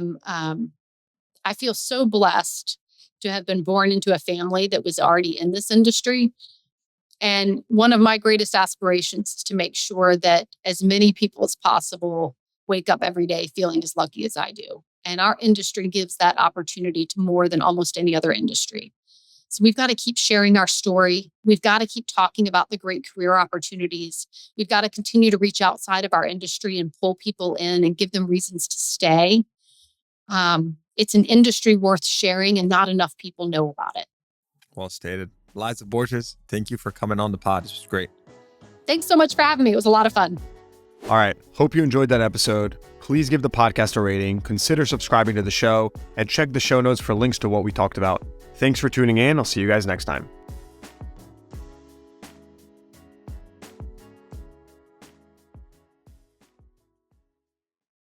[SPEAKER 1] feel so blessed to have been born into a family that was already in this industry. And one of my greatest aspirations is to make sure that as many people as possible wake up every day feeling as lucky as I do. And our industry gives that opportunity to more than almost any other industry. So we've got to keep sharing our story. We've got to keep talking about the great career opportunities. We've got to continue to reach outside of our industry and pull people in and give them reasons to stay. It's an industry worth sharing, and not enough people know about it.
[SPEAKER 2] Well stated. Liza Borches, thank you for coming on the pod. This was great.
[SPEAKER 1] Thanks so much for having me. It was a lot of fun.
[SPEAKER 3] All right. Hope you enjoyed that episode. Please give the podcast a rating, consider subscribing to the show, and check the show notes for links to what we talked about. Thanks for tuning in. I'll see you guys next time.